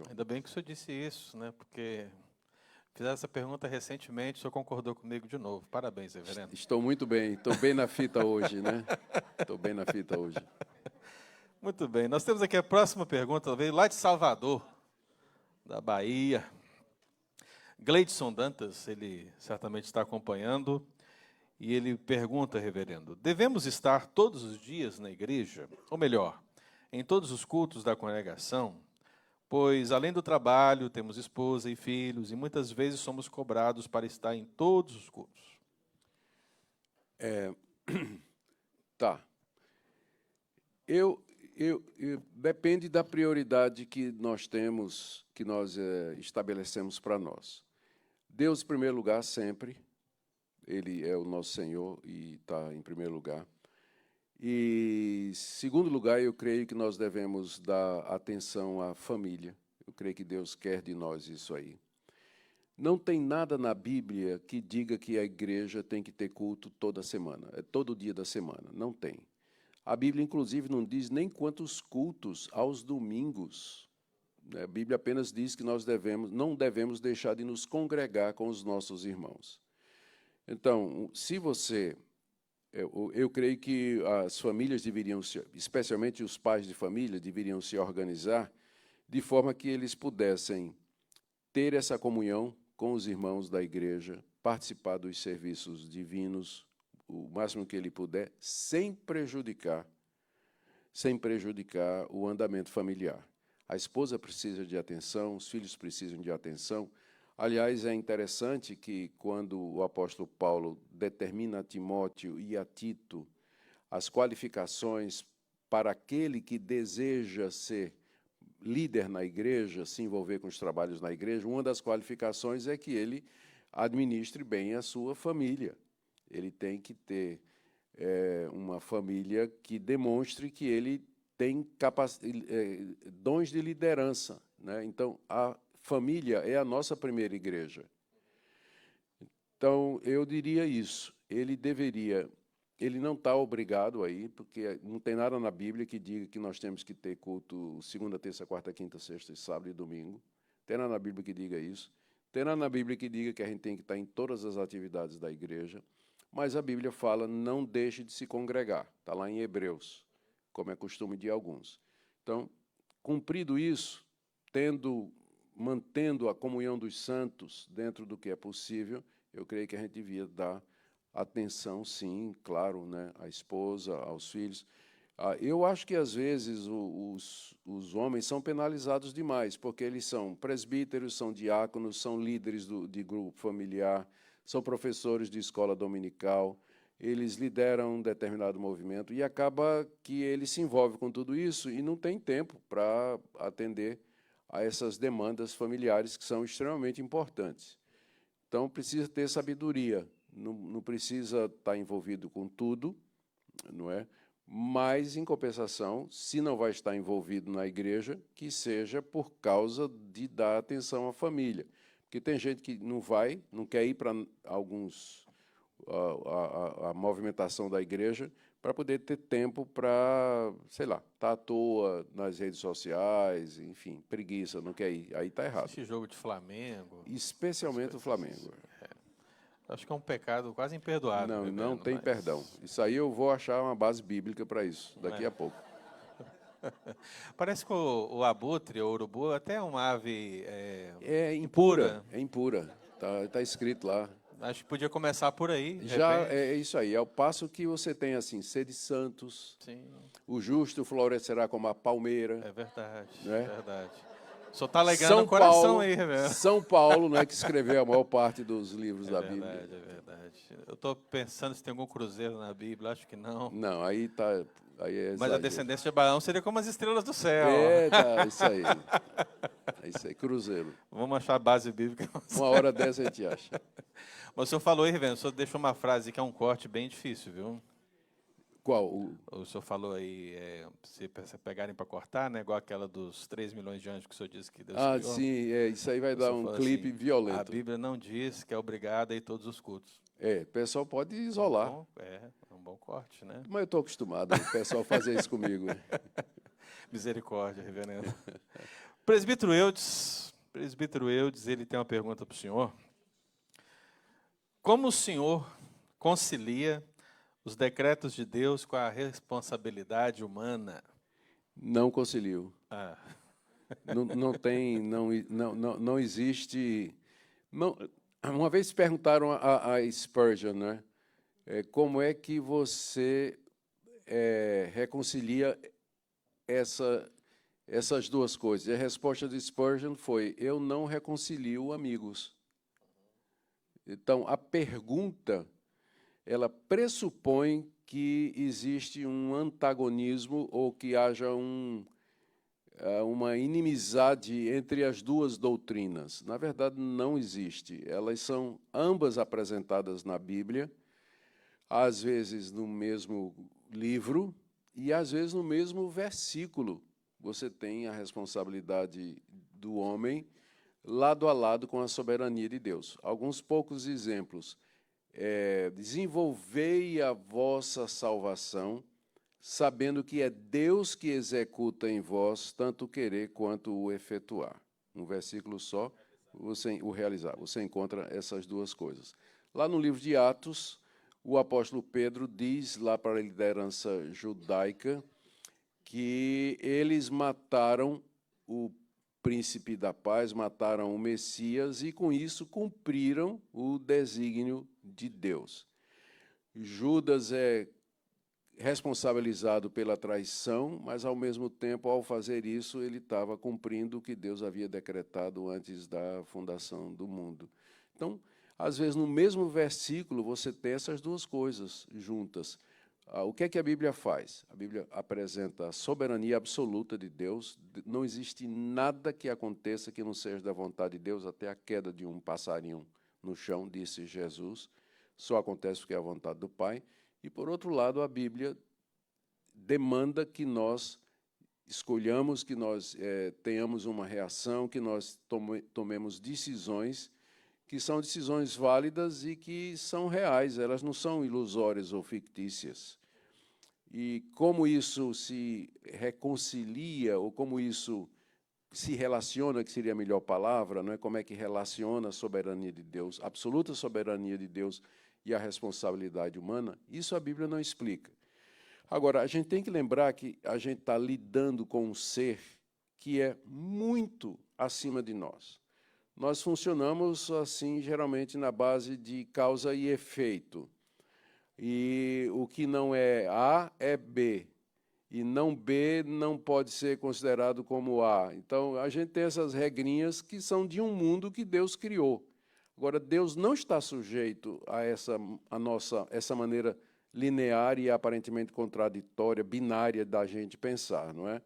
Ainda bem que o senhor disse isso, né? Porque fizeram essa pergunta recentemente, o senhor concordou comigo de novo. Parabéns, reverendo. Estou muito bem, estou bem na fita hoje, né? Estou bem na fita hoje. Muito bem, nós temos aqui a próxima pergunta, veio lá de Salvador, da Bahia. Gleidson Dantas, ele certamente está acompanhando, e ele pergunta, reverendo: devemos estar todos os dias na igreja? Ou melhor, em todos os cultos da congregação? Pois, além do trabalho, temos esposa e filhos, e muitas vezes somos cobrados para estar em todos os cultos. Tá. Depende da prioridade que nós temos, que nós estabelecemos para nós. Deus, em primeiro lugar, sempre. Ele é o nosso Senhor e está em primeiro lugar. E, em segundo lugar, eu creio que nós devemos dar atenção à família. Eu creio que Deus quer de nós isso aí. Não tem nada na Bíblia que diga que a igreja tem que ter culto toda semana, todo dia da semana. Não tem. A Bíblia, inclusive, não diz nem quantos cultos aos domingos. A Bíblia apenas diz que nós não devemos deixar de nos congregar com os nossos irmãos. Então, se você... Eu creio que as famílias deveriam, especialmente os pais de família, deveriam se organizar de forma que eles pudessem ter essa comunhão com os irmãos da igreja, participar dos serviços divinos, o máximo que ele puder, sem prejudicar o andamento familiar. A esposa precisa de atenção, os filhos precisam de atenção. Aliás, é interessante que, quando o apóstolo Paulo determina a Timóteo e a Tito as qualificações para aquele que deseja ser líder na igreja, se envolver com os trabalhos na igreja, uma das qualificações é que ele administre bem a sua família. Ele tem que ter uma família que demonstre que ele tem dons de liderança, né? Então, a família é a nossa primeira igreja. Então, eu diria isso. Ele não está obrigado aí, porque não tem nada na Bíblia que diga que nós temos que ter culto segunda, terça, quarta, quinta, sexta, sábado e domingo. Tem nada na Bíblia que diga isso. Tem nada na Bíblia que diga que a gente tem que estar em todas as atividades da igreja. Mas a Bíblia fala, não deixe de se congregar. Está lá em Hebreus, como é costume de alguns. Então, cumprido isso, mantendo a comunhão dos santos dentro do que é possível, eu creio que a gente devia dar atenção, sim, claro, né, à esposa, aos filhos. Eu acho que, às vezes, os homens são penalizados demais, porque eles são presbíteros, são diáconos, são líderes de grupo familiar, são professores de escola dominical, eles lideram um determinado movimento e acaba que ele se envolve com tudo isso e não tem tempo para atender a essas demandas familiares que são extremamente importantes. Então, precisa ter sabedoria, não precisa estar envolvido com tudo, não é? Mas, em compensação, se não vai estar envolvido na igreja, que seja por causa de dar atenção à família. Porque tem gente que não quer ir para a movimentação da igreja para poder ter tempo para, sei lá, estar à toa nas redes sociais, enfim, preguiça, não quer ir. Aí está errado. Assistir jogo de Flamengo. Especialmente o Flamengo. Acho que é um pecado quase imperdoável. Não tem perdão. Isso aí eu vou achar uma base bíblica para isso, daqui a pouco. Parece que o abutre, o urubu, até é uma ave impura. É impura. Tá escrito lá. Acho que podia começar por aí. Já é isso aí. Ao passo que você tem assim, sede santos. Sim. O justo florescerá como a palmeira. É verdade. Né? É verdade. Só está alegando o coração Paulo, aí, Reverendo. São Paulo, né, que escreveu a maior parte dos livros da Bíblia. É verdade. Eu estou pensando se tem algum cruzeiro na Bíblia, acho que não. Não, aí tá. Aí é mas a descendência de Abraão seria como as estrelas do céu. Isso aí. É isso aí, cruzeiro. Vamos achar a base bíblica. Uma hora dessa a gente acha. Mas o senhor falou aí, Reverendo, o senhor deixou uma frase que é um corte bem difícil, viu? Qual? O senhor falou aí, se pegarem para cortar, né? Igual aquela dos 3 milhões de anjos que o senhor disse que Deus criou. Sim, isso aí vai dar um clipe assim, violento. A Bíblia não diz que é obrigado a ir todos os cultos. O pessoal pode isolar. É um bom corte, né? Mas eu estou acostumado o pessoal fazer isso comigo. Misericórdia, reverendo. Presbítero Eudes, ele tem uma pergunta para o senhor. Como o senhor concilia os decretos de Deus com a responsabilidade humana? Não concilio. Não existe. Uma vez perguntaram a Spurgeon, né? Como é que você reconcilia essas duas coisas? E a resposta de Spurgeon foi: eu não reconcilio amigos. Então, a pergunta, ela pressupõe que existe um antagonismo ou que haja uma inimizade entre as duas doutrinas. Na verdade, não existe. Elas são ambas apresentadas na Bíblia, às vezes no mesmo livro e às vezes no mesmo versículo. Você tem a responsabilidade do homem lado a lado com a soberania de Deus. Alguns poucos exemplos. Desenvolvei a vossa salvação, sabendo que é Deus que executa em vós tanto o querer quanto o efetuar. Um versículo só, o realizar. Você encontra essas duas coisas. Lá no livro de Atos, o apóstolo Pedro diz lá para a liderança judaica que eles mataram o príncipe da paz, mataram o Messias e, com isso, cumpriram o desígnio de Deus. Judas é responsabilizado pela traição, mas, ao mesmo tempo, ao fazer isso, ele estava cumprindo o que Deus havia decretado antes da fundação do mundo. Então, às vezes, no mesmo versículo, você tem essas duas coisas juntas. O que é que a Bíblia faz? A Bíblia apresenta a soberania absoluta de Deus. Não existe nada que aconteça que não seja da vontade de Deus, até a queda de um passarinho no chão, disse Jesus. Só acontece porque é a vontade do Pai. E, por outro lado, a Bíblia demanda que nós escolhamos, que nós tenhamos uma reação, que nós tomemos decisões que são decisões válidas e que são reais, elas não são ilusórias ou fictícias. E como isso se reconcilia, ou como isso se relaciona, que seria a melhor palavra, não é? Como é que relaciona a soberania de Deus, a absoluta soberania de Deus e a responsabilidade humana, isso a Bíblia não explica. Agora, a gente tem que lembrar que a gente está lidando com um ser que é muito acima de nós. Nós funcionamos assim, geralmente, na base de causa e efeito. E o que não é A é B. E não B não pode ser considerado como A. Então, a gente tem essas regrinhas que são de um mundo que Deus criou. Agora, Deus não está sujeito a essa maneira linear e aparentemente contraditória, binária da gente pensar, não é?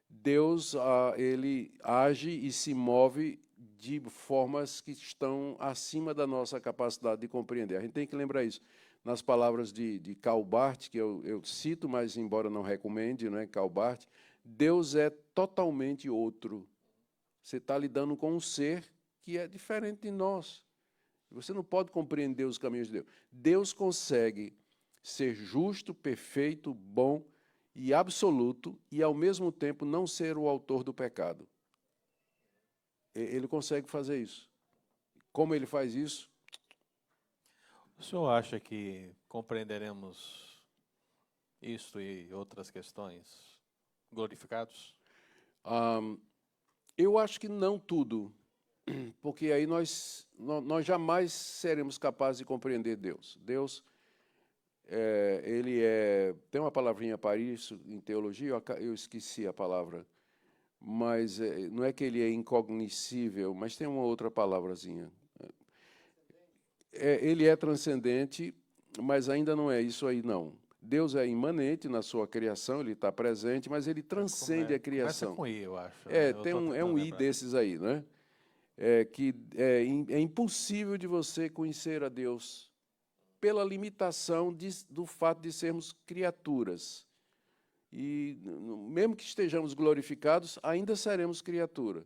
Deus, ele age e se move de formas que estão acima da nossa capacidade de compreender. A gente tem que lembrar isso. Nas palavras de Karl Barth, que eu cito, mas embora não recomende, não é? Karl Barth, Deus é totalmente outro. Você está lidando com um ser que é diferente de nós. Você não pode compreender os caminhos de Deus. Deus consegue ser justo, perfeito, bom e absoluto, e, ao mesmo tempo, não ser o autor do pecado. Ele consegue fazer isso. Como ele faz isso? O senhor acha que compreenderemos isto e outras questões glorificados? Eu acho que não tudo, porque aí nós jamais seremos capazes de compreender Deus. Deus, tem uma palavrinha para isso em teologia, eu esqueci a palavra, mas não é que ele é incognoscível, mas tem uma outra palavrazinha. Ele é transcendente, mas ainda não é isso aí, não. Deus é imanente na sua criação, ele está presente, mas ele transcende a criação. Começa com I, eu acho. É um I desses aí, né? É impossível de você conhecer a Deus pela limitação do fato de sermos criaturas. E mesmo que estejamos glorificados, ainda seremos criatura.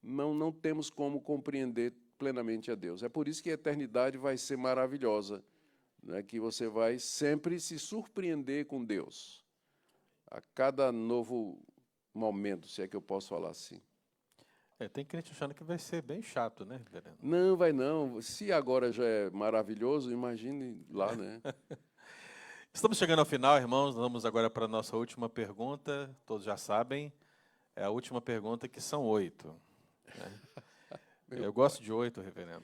Não temos como compreender plenamente a Deus. É por isso que a eternidade vai ser maravilhosa, né? Que você vai sempre se surpreender com Deus, a cada novo momento, se é que eu posso falar assim. Tem crente achando que vai ser bem chato, né, reverendo? Não, vai não. Se agora já é maravilhoso, imagine lá, né? Estamos chegando ao final, irmãos. Vamos agora para a nossa última pergunta. Todos já sabem. É a última pergunta, que são 8. Né? Eu gosto de 8, reverendo.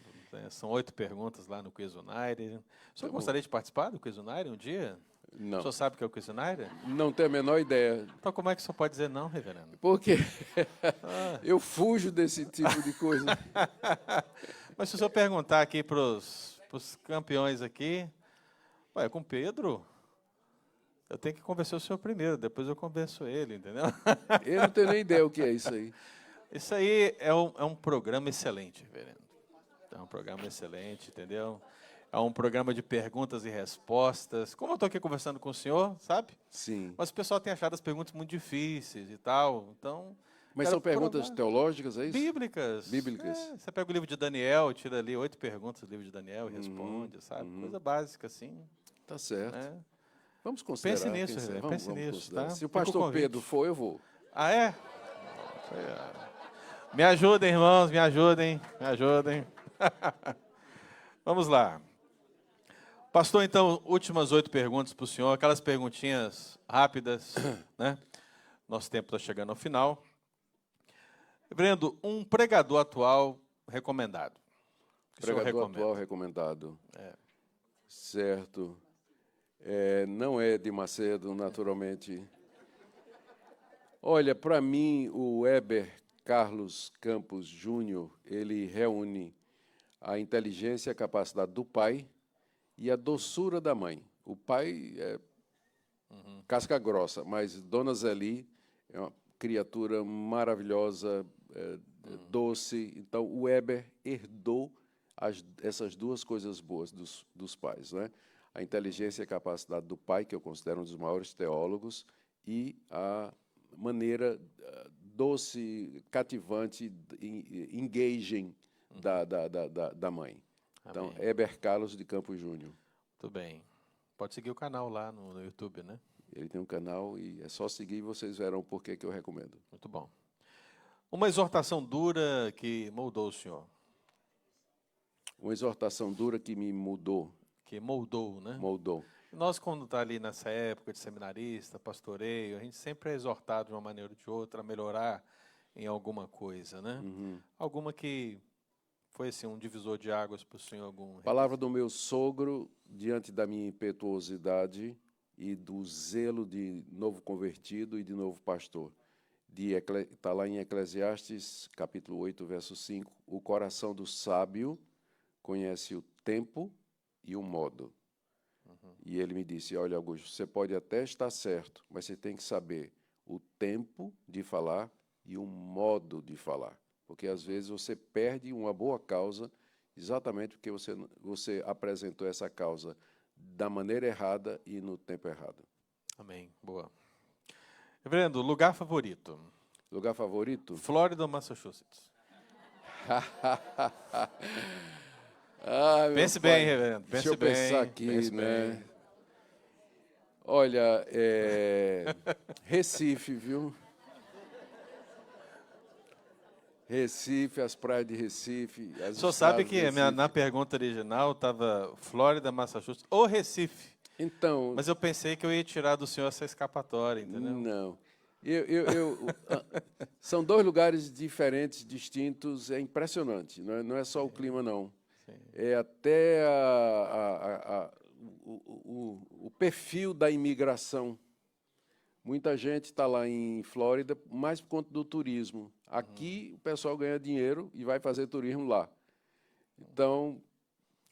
São 8 perguntas lá no Questionário. O senhor gostaria de participar do Questionário um dia? Não. O senhor sabe o que é o Questionário? Não tenho a menor ideia. Então como é que o senhor pode dizer não, reverendo? Porque eu fujo desse tipo de coisa. Mas se o senhor perguntar aqui para os campeões aqui, com Pedro, eu tenho que convencer o senhor primeiro, depois eu convenço ele, entendeu? Eu não tenho nem ideia o que é isso aí. Isso aí é um programa excelente, reverendo. É um programa excelente, entendeu? É um programa de perguntas e respostas. Como eu estou aqui conversando com o senhor, sabe? Sim. Mas o pessoal tem achado as perguntas muito difíceis e tal, então... Mas são perguntas teológicas, é isso? Bíblicas. Bíblicas. Você pega o livro de Daniel, tira ali 8 perguntas do livro de Daniel e responde, sabe? Coisa básica, assim. Tá certo. Né? Vamos considerar. Pense nisso, reverendo. Pense nisso, tá? Se o pastor Pedro for, eu vou. Ah, é? Me ajudem, irmãos, me ajudem, me ajudem. Vamos lá. Pastor, então, últimas 8 perguntas para o senhor, aquelas perguntinhas rápidas, né? Nosso tempo está chegando ao final. Reverendo, um pregador atual recomendado. Pregador atual recomendado. Certo. Não é de Macedo, naturalmente. Olha, para mim, o Heber Carlos Campos Júnior, ele reúne a inteligência e a capacidade do pai e a doçura da mãe. O pai é casca grossa, mas Dona Zeli é uma criatura maravilhosa, doce. Então, o Weber herdou essas duas coisas boas dos pais, né? A inteligência e a capacidade do pai, que eu considero um dos maiores teólogos, e a maneira doce, cativante, engaging da mãe. Então, Amém. Heber Carlos de Campos Júnior. Muito bem. Pode seguir o canal lá no YouTube, né? Ele tem um canal e é só seguir e vocês verão por que eu recomendo. Muito bom. Uma exortação dura que moldou o senhor. Uma exortação dura que me mudou, Que moldou, né? moldou. Nós, quando está ali nessa época de seminarista, pastoreio, a gente sempre é exortado de uma maneira ou de outra a melhorar em alguma coisa, né? Alguma que foi assim, um divisor de águas para o senhor? Algum... Palavra do meu sogro, diante da minha impetuosidade e do zelo de novo convertido e de novo pastor. Está lá em Eclesiastes, capítulo 8, verso 5. O coração do sábio conhece o tempo e o modo. E ele me disse, olha, Augusto, você pode até estar certo, mas você tem que saber o tempo de falar e o modo de falar. Porque, às vezes, você perde uma boa causa exatamente porque você apresentou essa causa da maneira errada e no tempo errado. Amém. Boa. Reverendo, lugar favorito? Lugar favorito? Flórida ou Massachusetts? Ah, Pense bem, reverendo. Deixa eu pensar aqui, né? Olha, Recife, viu? Recife, as praias de Recife. O senhor sabe que na pergunta original estava Flórida, Massachusetts ou Recife. Então, mas eu pensei que eu ia tirar do senhor essa escapatória, entendeu? Não. São dois lugares diferentes, distintos. É impressionante. Não é só o clima, não. Sim. É até o perfil da imigração. Muita gente está lá em Flórida mais por conta do turismo. Aqui o pessoal ganha dinheiro e vai fazer turismo lá. Então...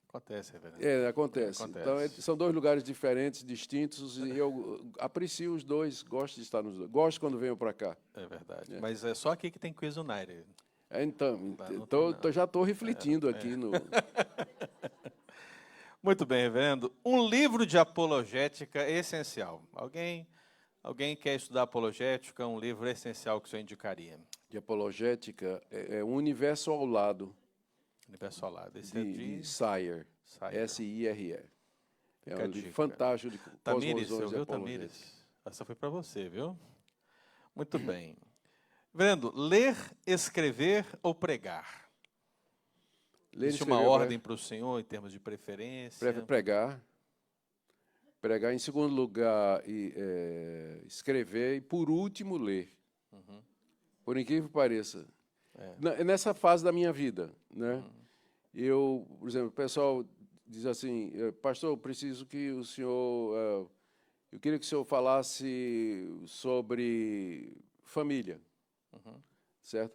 Acontece, reverendo. Acontece. Então, são dois lugares diferentes, distintos, e eu aprecio os dois, gosto de estar nos dois. Gosto quando venho para cá. É verdade. Mas é só aqui que tem Quiz United. Então, já estou refletindo aqui no... Muito bem, reverendo. Um livro de apologética essencial. Alguém quer estudar apologética, um livro essencial que o senhor indicaria? De apologética, é Um Universo ao Lado. Universo ao Lado. Esse de Sire. S-I-R-E. É um livro fantástico de Tamires, cosmosões viu, apologéticas. Tamires? Essa foi para você, viu? Muito bem. Reverendo, ler, escrever ou pregar? Existe uma ordem para o senhor em termos de preferência? Pregar. Pregar em segundo lugar, escrever e, por último, ler. Por incrível que pareça. Nessa fase da minha vida, né? Eu, por exemplo, o pessoal diz assim, pastor, eu preciso que o senhor... eu queria que o senhor falasse sobre família, certo?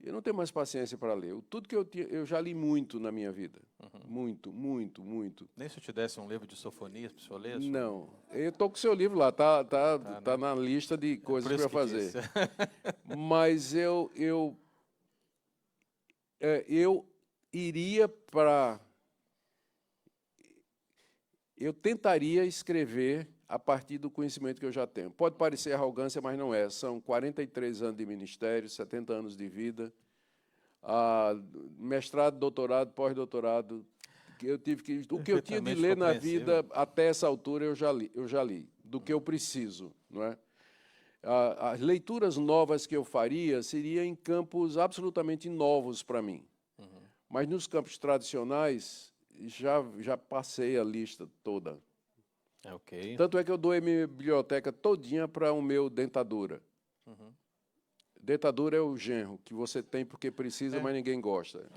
Eu não tenho mais paciência para ler. Tudo que eu já li muito na minha vida. Muito, muito, muito. Nem se eu te desse um livro de sofonias para o senhor ler? Não. Eu estou com o seu livro lá, tá né? Na lista de coisas para eu fazer. Mas eu iria para... Eu tentaria escrever a partir do conhecimento que eu já tenho. Pode parecer arrogância, mas não é. São 43 anos de ministério, 70 anos de vida, mestrado, doutorado, pós-doutorado. O que eu tinha de ler na vida até essa altura eu já li, do que eu preciso, não é? As leituras novas que eu faria seriam em campos absolutamente novos para mim. Mas nos campos tradicionais, já passei a lista toda. Okay. Tanto é que eu dou a minha biblioteca todinha para o meu dentadura. Dentadura é o genro, que você tem porque precisa, mas ninguém gosta.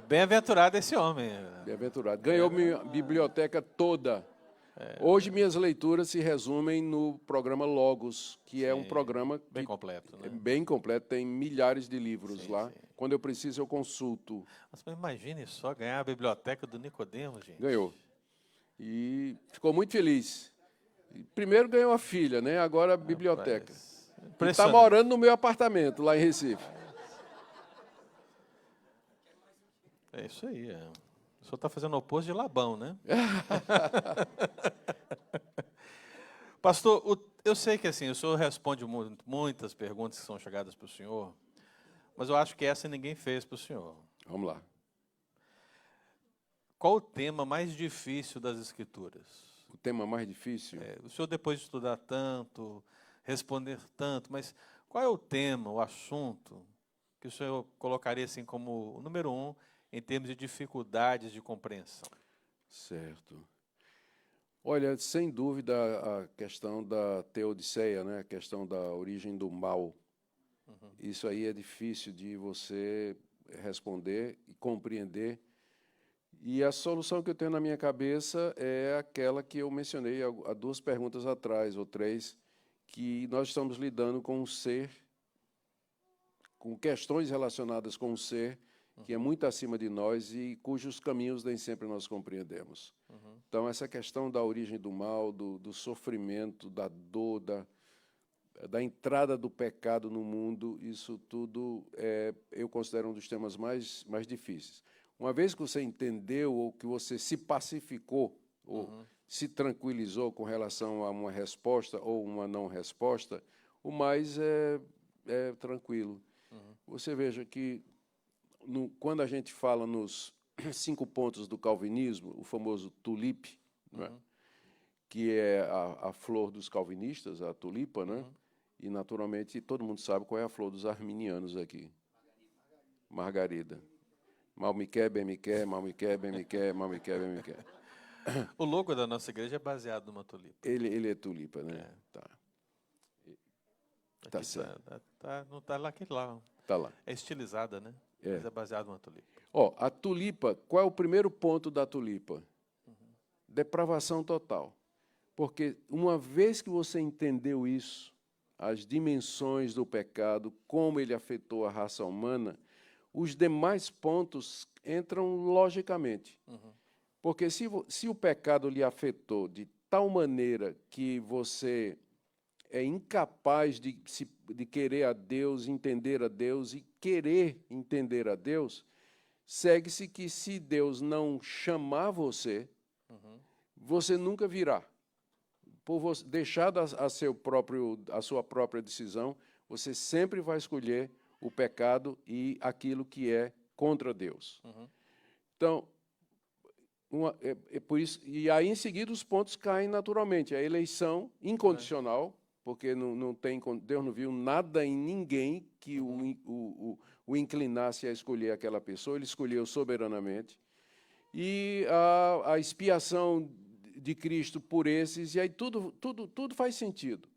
Bem-aventurado esse homem. Bem-aventurado. Ganhou minha biblioteca toda. Hoje minhas leituras se resumem no programa Logos, que é um programa bem completo, né? Bem completo, tem milhares de livros lá. Sim. Quando eu preciso, eu consulto. Mas imagine só ganhar a biblioteca do Nicodemos, gente. Ganhou. E ficou muito feliz. Primeiro ganhou a filha, né? Agora a biblioteca. Rapaz, E está impressionante. morando no meu apartamento, lá em Recife. É isso aí. O senhor está fazendo o oposto de Labão, né? Pastor, eu sei que assim, o senhor responde muitas perguntas que são chegadas para o senhor, mas eu acho que essa ninguém fez para o senhor. Vamos lá. Qual o tema mais difícil das Escrituras? O tema mais difícil? O senhor, depois de estudar tanto, responder tanto, mas qual é o tema, o assunto, que o senhor colocaria assim como o número 1 em termos de dificuldades de compreensão? Certo. Olha, sem dúvida, a questão da teodiceia, né? A questão da origem do mal. Isso aí é difícil de você responder e compreender. E a solução que eu tenho na minha cabeça é aquela que eu mencionei há 2 perguntas atrás, ou 3, que nós estamos lidando com um ser, com questões relacionadas com um ser que é muito acima de nós e cujos caminhos nem sempre nós compreendemos. Então, essa questão da origem do mal, do sofrimento, da dor, da entrada do pecado no mundo, isso tudo eu considero um dos temas mais difíceis. Uma vez que você entendeu ou que você se pacificou ou se tranquilizou com relação a uma resposta ou uma não resposta, o mais é tranquilo. Você veja que quando a gente fala nos 5 pontos do calvinismo, o famoso tulipe, né, que é a flor dos calvinistas, a tulipa, né? E, naturalmente, todo mundo sabe qual é a flor dos arminianos aqui. Margarida. Mal me quer, bem me quer, mal me quer, bem me quer, mal me quer, bem me quer. O logo da nossa igreja é baseado numa tulipa. Ele é tulipa, né? Tá. Tá Aqui certo. não está lá, aquele lá. Tá lá. É estilizada, né? Mas é baseado numa tulipa. Ó, a tulipa, qual é o primeiro ponto da tulipa? Depravação total. Porque uma vez que você entendeu isso, as dimensões do pecado, como ele afetou a raça humana, os demais pontos entram logicamente. Porque se o pecado lhe afetou de tal maneira que você é incapaz de querer a Deus, entender a Deus e querer entender a Deus, segue-se que se Deus não chamar você, você nunca virá. Por você, deixado a sua própria decisão, você sempre vai escolher o pecado e aquilo que é contra Deus. Então, por isso, e aí em seguida os pontos caem naturalmente. A eleição incondicional, porque Deus não viu nada em ninguém que o inclinasse a escolher aquela pessoa, ele escolheu soberanamente. E a expiação de Cristo por esses, e aí tudo faz sentido.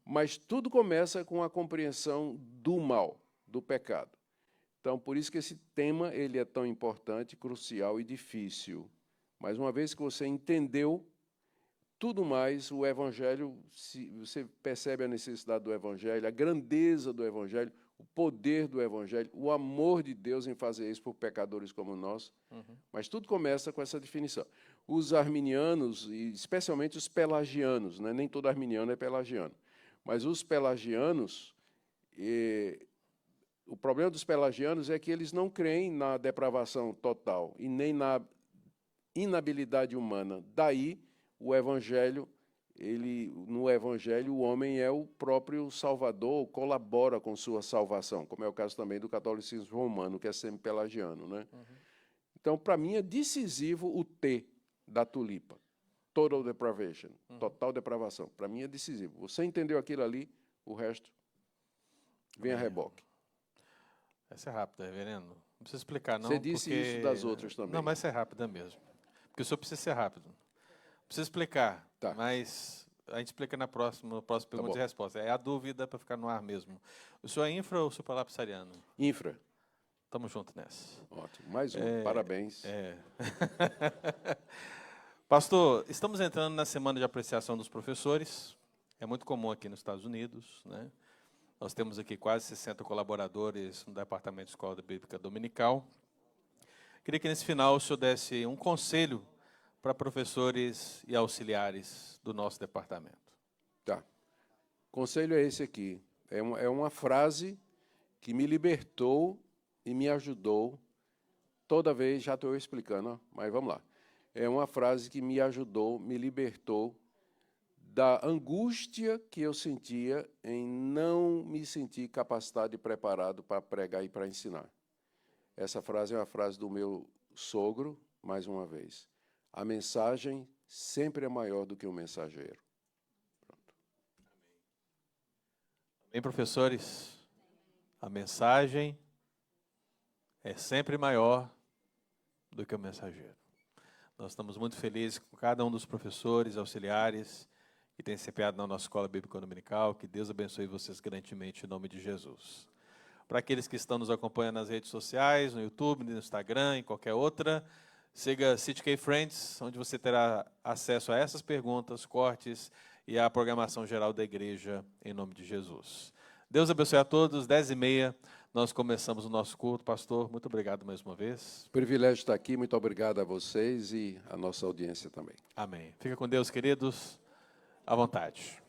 Mas tudo começa com a compreensão do mal, do pecado. Então, por isso que esse tema ele é tão importante, crucial e difícil. Mas uma vez que você entendeu tudo mais, o Evangelho, você percebe a necessidade do Evangelho, a grandeza do Evangelho, o poder do Evangelho, o amor de Deus em fazer isso por pecadores como nós. Mas tudo começa com essa definição. Os arminianos, e especialmente os pelagianos, né? Nem todo arminiano é pelagiano, mas os pelagianos, o problema dos pelagianos é que eles não creem na depravação total e nem na inabilidade humana. Daí, o Evangelho, no Evangelho, o homem é o próprio Salvador, colabora com sua salvação, como é o caso também do catolicismo romano, que é semi-pelagiano, né? Então, para mim, é decisivo o T da tulipa, total depravation, total depravação. Para mim é decisivo. Você entendeu aquilo ali, o resto vem a reboque. Essa é rápida, reverendo. Não precisa explicar, não. Você disse porque... isso das outras também. Não, mas essa é rápida mesmo. Porque o senhor precisa ser rápido. Precisa explicar, mas a gente explica na próxima pergunta e resposta. É a dúvida para ficar no ar mesmo. O senhor é infra ou supralapsariano? Infra. Estamos juntos nessa. Ótimo. Mais um. Parabéns. Pastor, estamos entrando na semana de apreciação dos professores. É muito comum aqui nos Estados Unidos, né? Nós temos aqui quase 60 colaboradores no Departamento de Escola Bíblica Dominical. Queria que nesse final o senhor desse um conselho para professores e auxiliares do nosso departamento. Tá. O conselho é esse aqui. É uma frase que me libertou e me ajudou toda vez, já estou explicando, ó, mas vamos lá. É uma frase que me ajudou, me libertou da angústia que eu sentia em não me sentir capacitado e preparado para pregar e para ensinar. Essa frase é uma frase do meu sogro, mais uma vez. A mensagem sempre é maior do que o mensageiro. Pronto. Bem, professores, a mensagem é sempre maior do que o mensageiro. Nós estamos muito felizes com cada um dos professores, auxiliares, que tem se empenhado na nossa Escola Bíblica Dominical. Que Deus abençoe vocês grandemente, em nome de Jesus. Para aqueles que estão nos acompanhando nas redes sociais, no YouTube, no Instagram, em qualquer outra, siga CityK Friends, onde você terá acesso a essas perguntas, cortes e à programação geral da igreja, em nome de Jesus. Deus abençoe a todos. 10h30, nós começamos o nosso culto. Pastor, muito obrigado mais uma vez. Privilégio estar aqui. Muito obrigado a vocês e a nossa audiência também. Amém. Fica com Deus, queridos. À vontade.